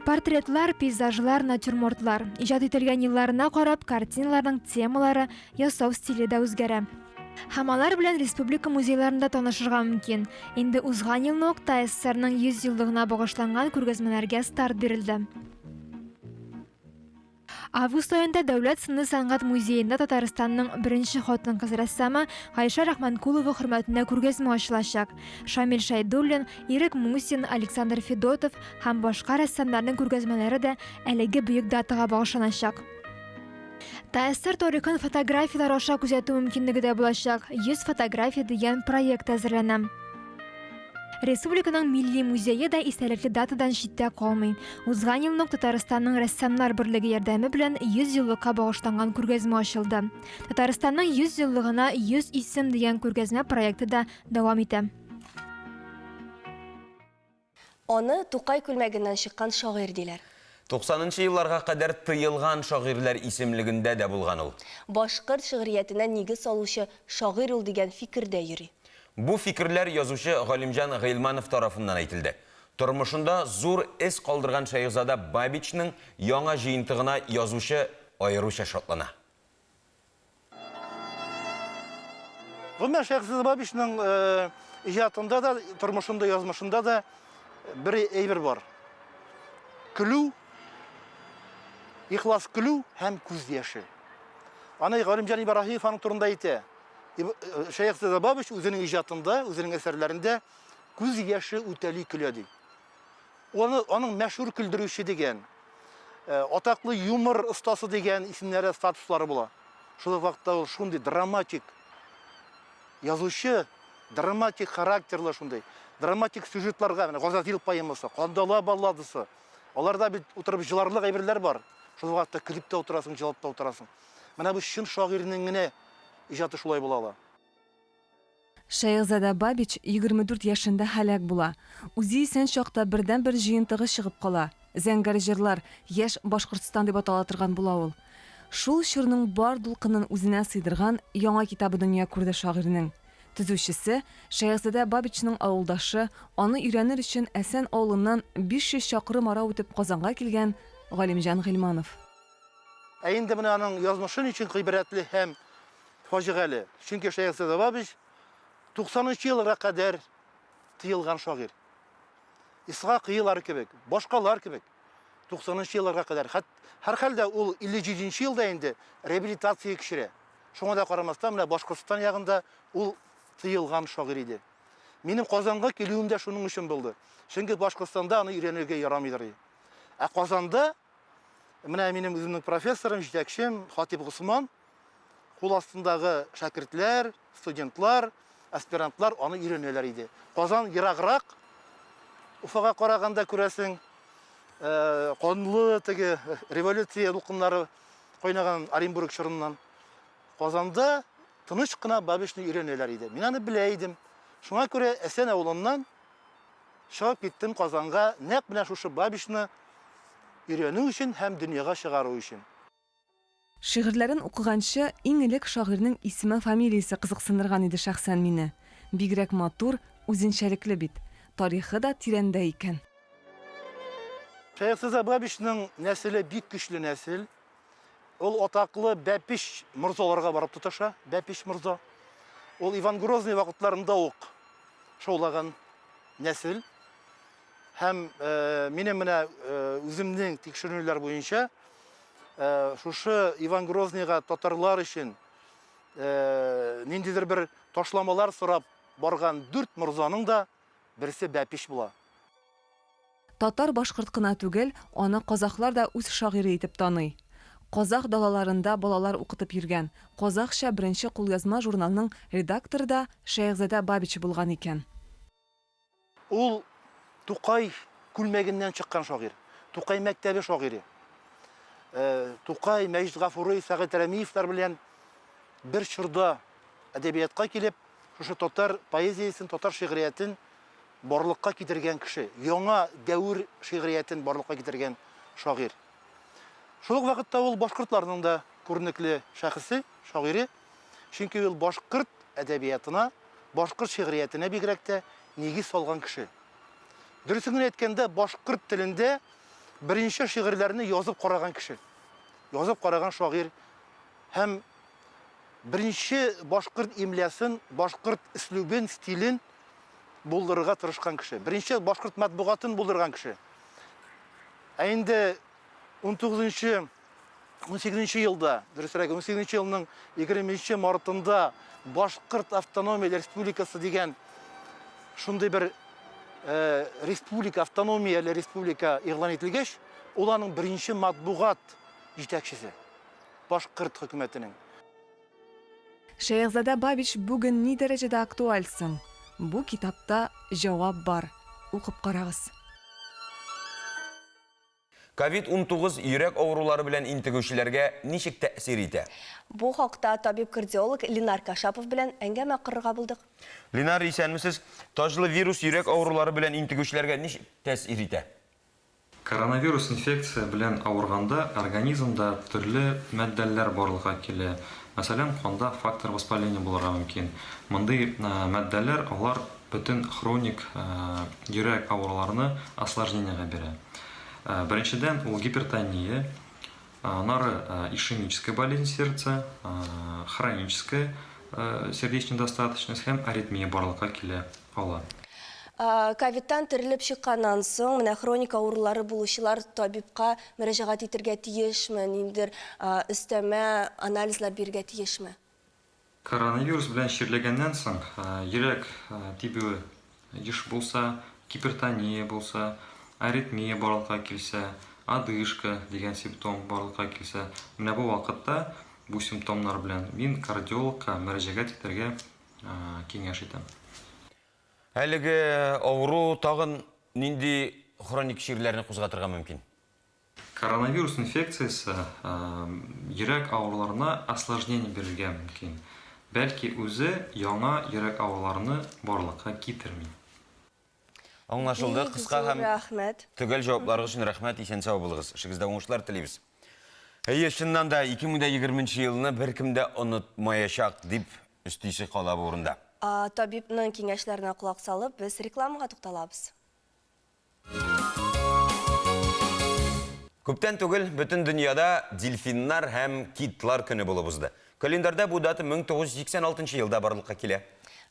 Портретлар, пейзажлар, натюрмортлар. Иҗат ителгән елларына карап, картиналарның темалары, ясау стиле дә үзгәрә. Һәм алар белән республика музейларында танышырга мөмкин. Инде узган елны ук ТССРның 100 еллыгына багышланган күргәзмәләргә старт бирелде. Август айында Дәүләт сынлы сәнгать музеенда Татарстанның беренче хатын-кыз рәссамы Гайша Рахманкулова хөрмәтенә күргәзмә ачылачак. Шамил Шайдуллин, Ирек Мусин, Александр Федотов һәм башка рәссамнарның күргәзмәләре дә әлеге бөек датага багышланачак. ТССР тарихын фотографиялар аша күзәтү мөмкинлеге дә булачак. 100 фотография дигән проект әзерләнә. Республиканың милли музее да истәлекле датадан читтә калмый. Узган елны Татарстанның рәссамнар берлеге ярдәме белән 100 еллыкка багышланган күргәзмә ачылды. Татарстанның 100 еллыгына 100 исем дигән күргәзмә проекты да дәвам итә. Аны Тукай күлмәгеннән чыккан шагыйрь диләр. 90-нчы елларга кадәр тыелган шагыйрьләр исемлегендә дә булган ул. Башкорт шигъриятенә нигез салучы шагыйрь ул дигән фикердә йөри. Бу фикерләр язучы Галимҗан Гыйлманов тарафыннан әйтелде. Тормышында зур эз калдырган Шәйхзада Бабичның яңа җыентыгына язучы аеруча шатлана. Гомер Шәйхзада Бабичның иҗатында да, тормышында, язмышында да бер әйбер бар. Көлү, ихлас көлү һәм күз яшы. Аны Галимҗан Ибраһимовның турында әйтә. Шәйхзада Бабич үзенең иҗатында, үзенең әсәрләрендә күз яшы үтәли көлә ди. Аның мәшһүр көлдерүче дигән, атаклы юмор остасы дигән исемнәре, статуслары була. Шул вакытта ул шундый драматик Язучы драматик характерлы шундай, драматик сюжетларга, менә Газатил поэмасы, Кандала балладысы. Аларда бит утырып җыларлык әйберләр бар. Шул вакытта көлеп тә утырасың, җылап та утырасың. Менә бу чын шагыйрьнең генә иҗаты шулай була ала. Шәйхзада Бабич 24 яшендә һәлак була. Үзе исән чакта бердән-бер җыентыгы чыгып кала. Зәңгәр җырлар, яшь Башкортстан дип атала торган була ул. Шул чорның бар дулкынын үзенә сыйдырган яңа китабы дөнья күрде шагыйрьнең. Төзүчесе Шәйхзада Бабичның авылдашы, аны өйрәнер өчен Әсән авылыннан 500 чакрым ара үтеп Казанга килгән Галимҗан Гыйльманов. Ә инде менә аның язмышы өчен гыйбрәтле һәм фаҗигале. Чөнки Шәйхзада Бабич 90-нчы елларга кадәр тыелган шагыйрь. Исхак еллары кебек, башкалар кебек 90-нчы елларга кадәр. Һәрхәлдә ул 57-нчы елда инде реабилитация кичерә. Шуңа да карамастан менә Башкортстан ягында ул тыелган шагыйрь иде. Минем Казанга килүем дә шуның өчен булды. Чөнки Башкортстанда аны өйрәнергә ярамыйдыр. Ә Казанда менә минем үземнең профессорым, җитәкчем Хатип Госман кул астындагы шәкертләр, студентлар, аспирантлар аны өйрәнәләр иде. Казан ераграк, Уфага караганда күрәсең, канлы теге революция дулкыннары кайнаган Оренбург чорыннан. Казанда тыныч кына Бабичны өйрәнәләр иде. Мин аны белә идем. Шуңа күрә Әсән авылыннан чыгып киттем Казанга, нәкъ менә шушы Бабичны өйрәнү өчен һәм дөньяга чыгару өчен. Шигырьләрен укыганчы иң элек шагыйрьнең исеме, фамилиясе кызыксындырган иде шәхсән мине. Бигрәк матур, үзенчәлекле бит. Тарихы да тирәндә икән. Шәйхзада Бабичның нәселе бик көчле нәсел. Ул атаклы Бәпиш мырзаларга барып тоташа. Бәпиш мырза. Ул Иван Грозный вакытларында ук шаулаган нәсел. Һәм минем менә үземнең тикшерүләр буенча шушы Иван Грозныйга татарлар өчен ниндидер бер ташламалар сорап барган 4 мырзаның да берсе Бәпиш була. Татар башкорт кына түгел, аны казаклар да үз шагыйре итеп таный. Казак далаларында балалар укытып йөргән. Казакча беренче кулъязма журналының редакторы да Шәйхзада Бабич булган икән. Ул Тукай күлмәгеннән чыккан шагыйрь. Тукай мәктәбе шагыйре. Тукай, Мәҗит Гафури, Сәгыйть Рәмиевләр белән бер чорда әдәбиятка килеп, шушы татар поэзиясын, татар шигъриятын барлыкка китергән кеше. Яңа дәвр шигъриятын барлыкка китергән шагыйрь. Шул вакытта ул башкортларның да күренекле шәхесе, шагыйре. Чөнки ул башкорт әдәбиятына, башкорт шигъриятына бигрәк тә нигез салган кеше. Дөресен әйткәндә, башкорт телендә беренче шигырьләрне язып караган кеше. Язып караган шагыйрь һәм беренче башкорт имлясын, башкорт үслүбен, стилен булдырырга тырышкан кеше. Беренче башкорт матбугатын булдырган кеше. Ә инде 18 елда, дөресрәк 18 елның 20 мартында Башкорт автономия республикасы дигән шундый бер республика, автономияле республика игълан ителгәч, ул аның беренче матбугат җитәкчесе. Башкорт хөкүмәтенең. Шәйхзада Бабич бүген ни дәрәҗәдә актуальсың? Бу китапта җавап бар. Укып карагыз. COVID-19 йөрәк авырулары белән интегүчеләргә ничек тәэсир итә? Бу хакта табиб-кардиолог Ленар Кашапов белән әңгәмә кырырга булдык. Ленар, исәнмесез? Таҗлы вирус йөрәк авырулары белән интегүчеләргә ничек тәэсир итә? Коронавирус инфекция белән авырганда организмда төрле матдәләр барлыкка килә. Мәсәлән, канда фактор воспаления булырга мөмкин. Мондый матдәләр алар бөтен хроник йөрәк авыруларына осложнениягә бирә. Беренчедән ул гипертония, аннары ишемическая болезнь сердца, хроническая сердечная недостаточность һәм аритмия барлыкка килә ала. Ковидтан терелеп чыкканнан соң, менә хроник авырулары булучылар табибка мөрәҗәгать итәргә тиешме, ниндидер өстәмә анализлар бирергә тиешме? Коронавирус белән чирләгәннән соң, йөрәк тибүе еш булса, гипертония булса, аритмия барлыкка килсә, одышка дигән симптом барлыкка килсә, менә бу вакытта бу симптомнар белән мин кардиологка мөрәҗәгать итәргә кеңеш итәм. Әлеге авыру тагын нинди хроник ширләрне кузгатырга мөмкин? Коронавирус инфекциясы йөрәк авыруларына осложнение бирергә мөмкин. Бәлки үзе яңа йөрәк авыруларны барлыкка китерми. Аңлашылды, кыска һәм рәхмәт. төгәл җавапларыгыз өчен рәхмәт, исән сау булыгыз. Эшегездә уңышлар телибез. Чыннан да 2020 елны беркем дә онытмаячак дип өстисе кала бу урында. Табибның киңәшләренә колак салып, без рекламага тукталабыз. Күптән түгел бөтен дөньяда дельфиннар һәм китлар көне булып узды. Календарда бу дата 1986 елда барлыкка килә.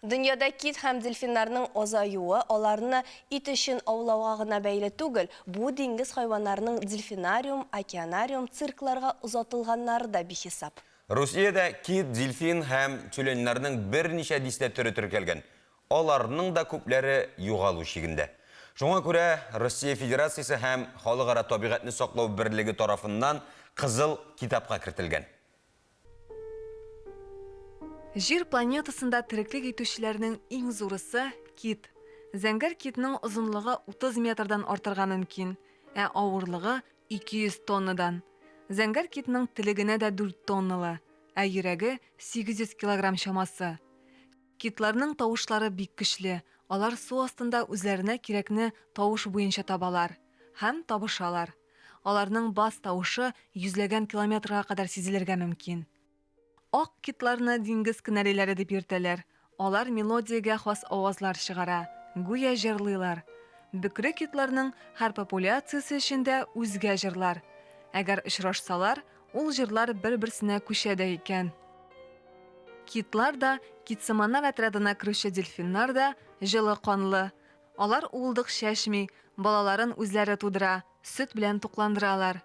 Дөньяда кит һәм дельфиннарның азаюы, аларны ит өчен аулауга гына бәйле түгел, бу диңгез хайваннарының дельфинариум, океанариум, циркларга озатылганнары да бихисап. Русиядә кит, дельфин һәм тюленнарның берничә дистә төрө теркәлгән. Аларның да күпләре югалу шигендә. Шуңа күрә Россия Федерациясе һәм Халыкара табигатьне саклау берлеге тарафыннан кызыл китапка кертелгән. Жир планетасында тереклек итүчеләрнең иң зурысы кит. Зәңгәр китның озынлыгы 30 метрдан артырга мөмкин, ә авырлыгы 200 тоннадан. Зәңгәр китның телегенә дә 4 тонналы, ә йөрәге 800 килограмм чамасы. Китларның тавышлары бик көчле. Алар су астында үзләренә кирәкне тавыш буенча табалар һәм табышалар. Аларның бас тавышы йөзләгән километрга кадәр сизелергә мөмкин. Ак китларны диңгез кенәреләре дип йөртәләр. Алар мелодиягә хас авазлар чыгара, гүя җырлыйлар. Бөкре китларның һәр популяциясе эчендә үзгә җырлар. Әгәр очрашсалар, ул җырлар бер-берсенә күчәдә икән. Китлар да, китсыманнар отрядына керүче дельфиннар да җылы канлы. Алар улдык чәчми, балаларын үзләре тудыра, сөт белән тукландыралар.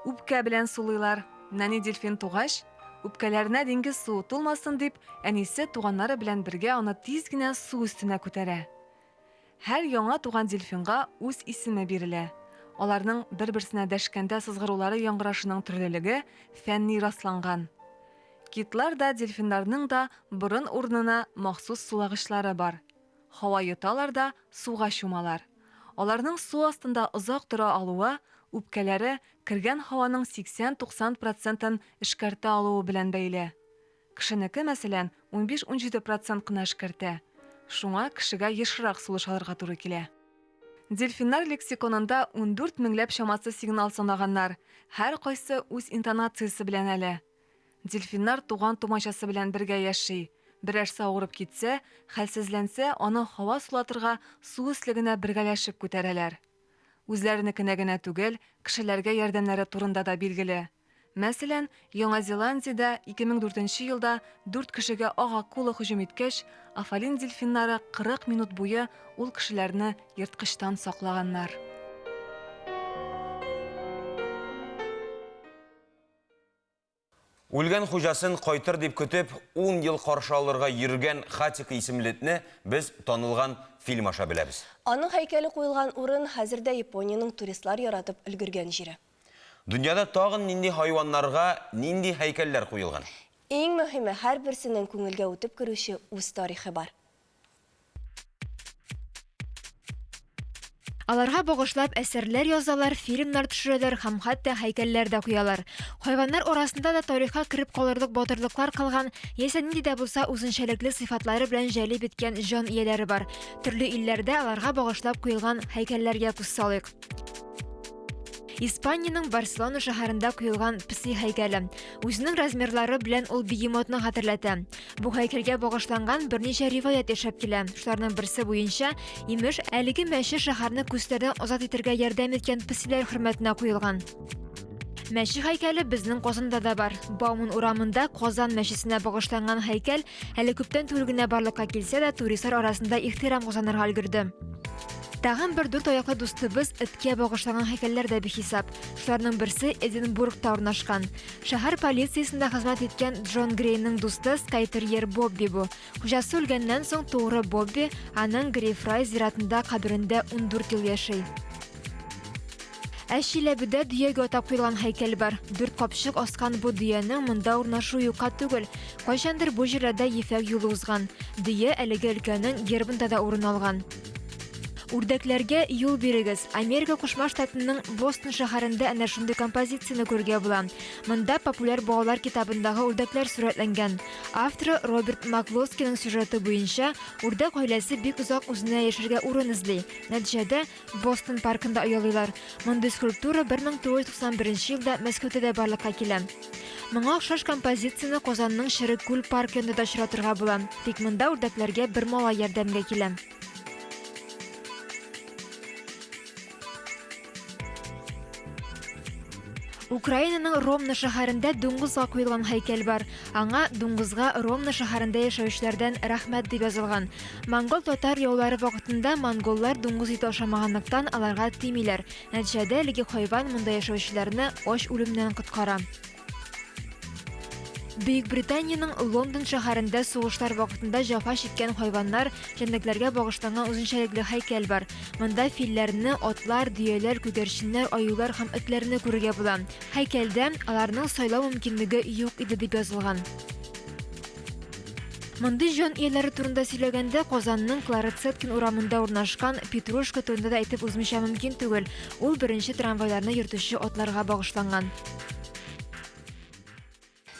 Үпкә белән сулыйлар. Нәни дельфин тугач, үпкәләренә диңгез суы тулмасын дип, әнисе туганнары белән бергә аны тиз генә су өстенә күтәрә. Һәр яңа туган дельфинга үз исеме бирелә. Аларның бер-берсенә дәшкәндә сызгырулары яңгырашының төрлелеге фәнни расланган. Китлар да, дельфиннарның да борын урынына махсус сулагычлары бар. Һава йоталар да суга чумалар. Аларның су астында озак тора алуы үпкәләре кергән һаваның 80-90% эшкәртә алуы белән бәйле. Кешенеке, мәсәлән, 15-17% кына эшкәртә. Шуңа кешегә ешрак сулыш алырга туры килә. Дельфиннар лексиконында 14 меңләп чамасы сигнал санаганнар. Һәр кайсы үз интонациясе белән әле. Дельфиннар туган тумачасы белән бергә яши. Берәрсе авырып китсә, хәлсезләнсә, аны һава сулатырга су өслегенә бергәләшеп күтәрәләр. Үзләренекенә генә түгел, кешеләргә ярдәмнәре турында да билгеле. Мәсәлән, Яңа Зеландиядә 2004 елда 4 кешегә ага-акула һөҗүм иткәч, Афалин дельфиннары 40 минут буе ул кешеләрне ерткычтан саклаганнар. Үлгән хуҗасын кайтыр дип көтеп, 10 ел каршы алырга йөргән Хатика исемлетне без танылган фильм аша беләбез. Аның һәйкәле куелган урын хәзердә Япониянең туристлар яратып өлгергән җире. Дөньяда тагын нинди хайваннарга нинди һәйкәлләр куелган? Иң мөһиме, һәр берсенең күңелгә үтеп керүче үз тарихы бар. Аларга багышлап әсәрләр язалар, фильмнар төшерәләр һәм хәтта һәйкәлләр дә куялар. Хайваннар арасында да тарихка кирип калырлык батырлыклар кылган, яисә нинди дә булса үзенчәлекле сыйфатлары белән җәлеп иткән җан ияләре бар. Төрле илләрдә аларга багышлап куелган һәйкәлләргә күз салыйк. Испаниянең Барселона шәһәрендә куелган Пси һәйкәле. Үзенең размерлары белән ул бегемотны хәтерләтә. Бу һәйкәлгә багышланган берничә риваять яшәп килә. Шуларның берсе буенча, имеш, әлеге мәче шәһәрне күстәрдән азат итәргә ярдәм иткән псиләр хөрмәтенә куелган. Мәче һәйкәле безнең Казанда да бар. Бауман урамында Казан мәчесенә багышланган һәйкәл әле күптән түгел генә барлыкка килсә дә, туристлар арасында ихтирам казанырга өлгерде. Тагын бер дүрт аяклы дустыбыз эткә багышланган һәйкәлләр дә бихисап. Шуларның берсе Эдинбургта урнашкан. Шәһәр полициясендә хезмәт иткән Джон Грейның дусты Скайтерьер Бобби бу. Хуҗасы үлгәннән соң тугры Бобби аның Грейфрай зиратында каберендә 14 ел яши. Ә Чиләбедә дөягә атап куелган һәйкәл бар. 4 капчык аскан бу дөянең монда урнашу юкка түгел. Кайчандыр бу җирләрдә ефәк юлы узган. Дөя әлеге өлкәнең гербында да урын алган. Үрдәкләргә юл бирегез. Америка Кушма Штатының Бостон шәһәрендә әнә шундый композицияне күргә була. Монда популяр балалар китабындагы үрдәкләр сурәтләнгән. Авторы Роберт Маклоскиның сюжеты буенча үрдәк гаиләсе бик озак үзенә яшәргә урын эзли. Нәтиҗәдә Бостон паркында оялыйлар. Мондый скульптура 1991 елда Мәскәүдә дә барлыкка килә. Моңа охшаш композицияне Казанның Шәрык күл паркында да очратырга була. Тик монда үрдәкләргә бер малай ярдәмгә килә. Украинаның Ромна шәһәрендә дуңгызга куелган һәйкәл бар. Аңа дуңгызга Ромна шәһәрендә яшәүчеләрдән рәхмәт дип язылган. Монгол татар яулары вакытында монголлар дуңгыз ите ашамаганлыктан аларга тимиләр. Нәтиҗәдә әлеге хайван монда яшәүчеләрне ач үлемнән коткара. Бөек Британияның Лондон шәһәрендә сугышлар вакытында җәфа чиккән хайваннар җәнлекләргә багышланган үзенчәлекле һәйкәл бар. Монда филләрне, атлар, дөяләр, күгәрченнәр, аюлар һәм этләрне күрергә була. Һәйкәлдә аларның сайлау мөмкинлеге юк иде дип язылган. Мондый җан ияләре турында сөйләгәндә Казанның Клара Цеткин урамында урнашкан Петрушка турында да әйтеп узмыйча мөмкин түгел. Ул беренче трамвайларны йөртүче атларга багышланган.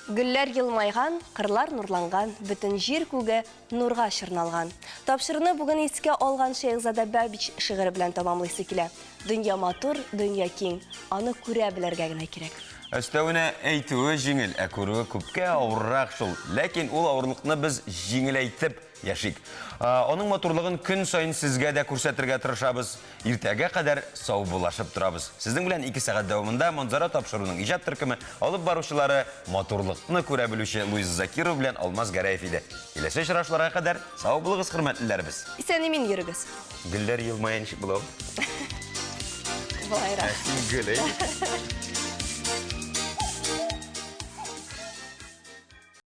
Гөлләр елмайган, кырлар нурланган, бөтен җир күге нурга чорналган. Тапшырны бүген искә алган Шәйхзада Бабич шигыре белән тамамлыйсы килә. Дөнья матур, дөнья киң, аны күрә белергә генә кирәк. Өстәвенә әйтүе җиңел, ә күрүе күпкә авыррак шул. Ләкин ул авырлыкны без җиңеләйтеп яшик. Аның матурлыгын көн сайын сезгә дә күрсәтергә тырышабыз. Иртәгә кадәр сау булашып торабыз. Сезнең белән 2 сәгать дәвамында Манзара тапшыруның иҗат төркеме алып баручылары матурлыкны күрә белүче Луиза Закирова белән Алмаз Гәрәев иде. Киләсе очрашларга кадәр сау булыгыз, хөрмәтлеләрбез. Исән-имин йөрегез. Гөлләр елмаянчы була. Булайрак. Гөлләр.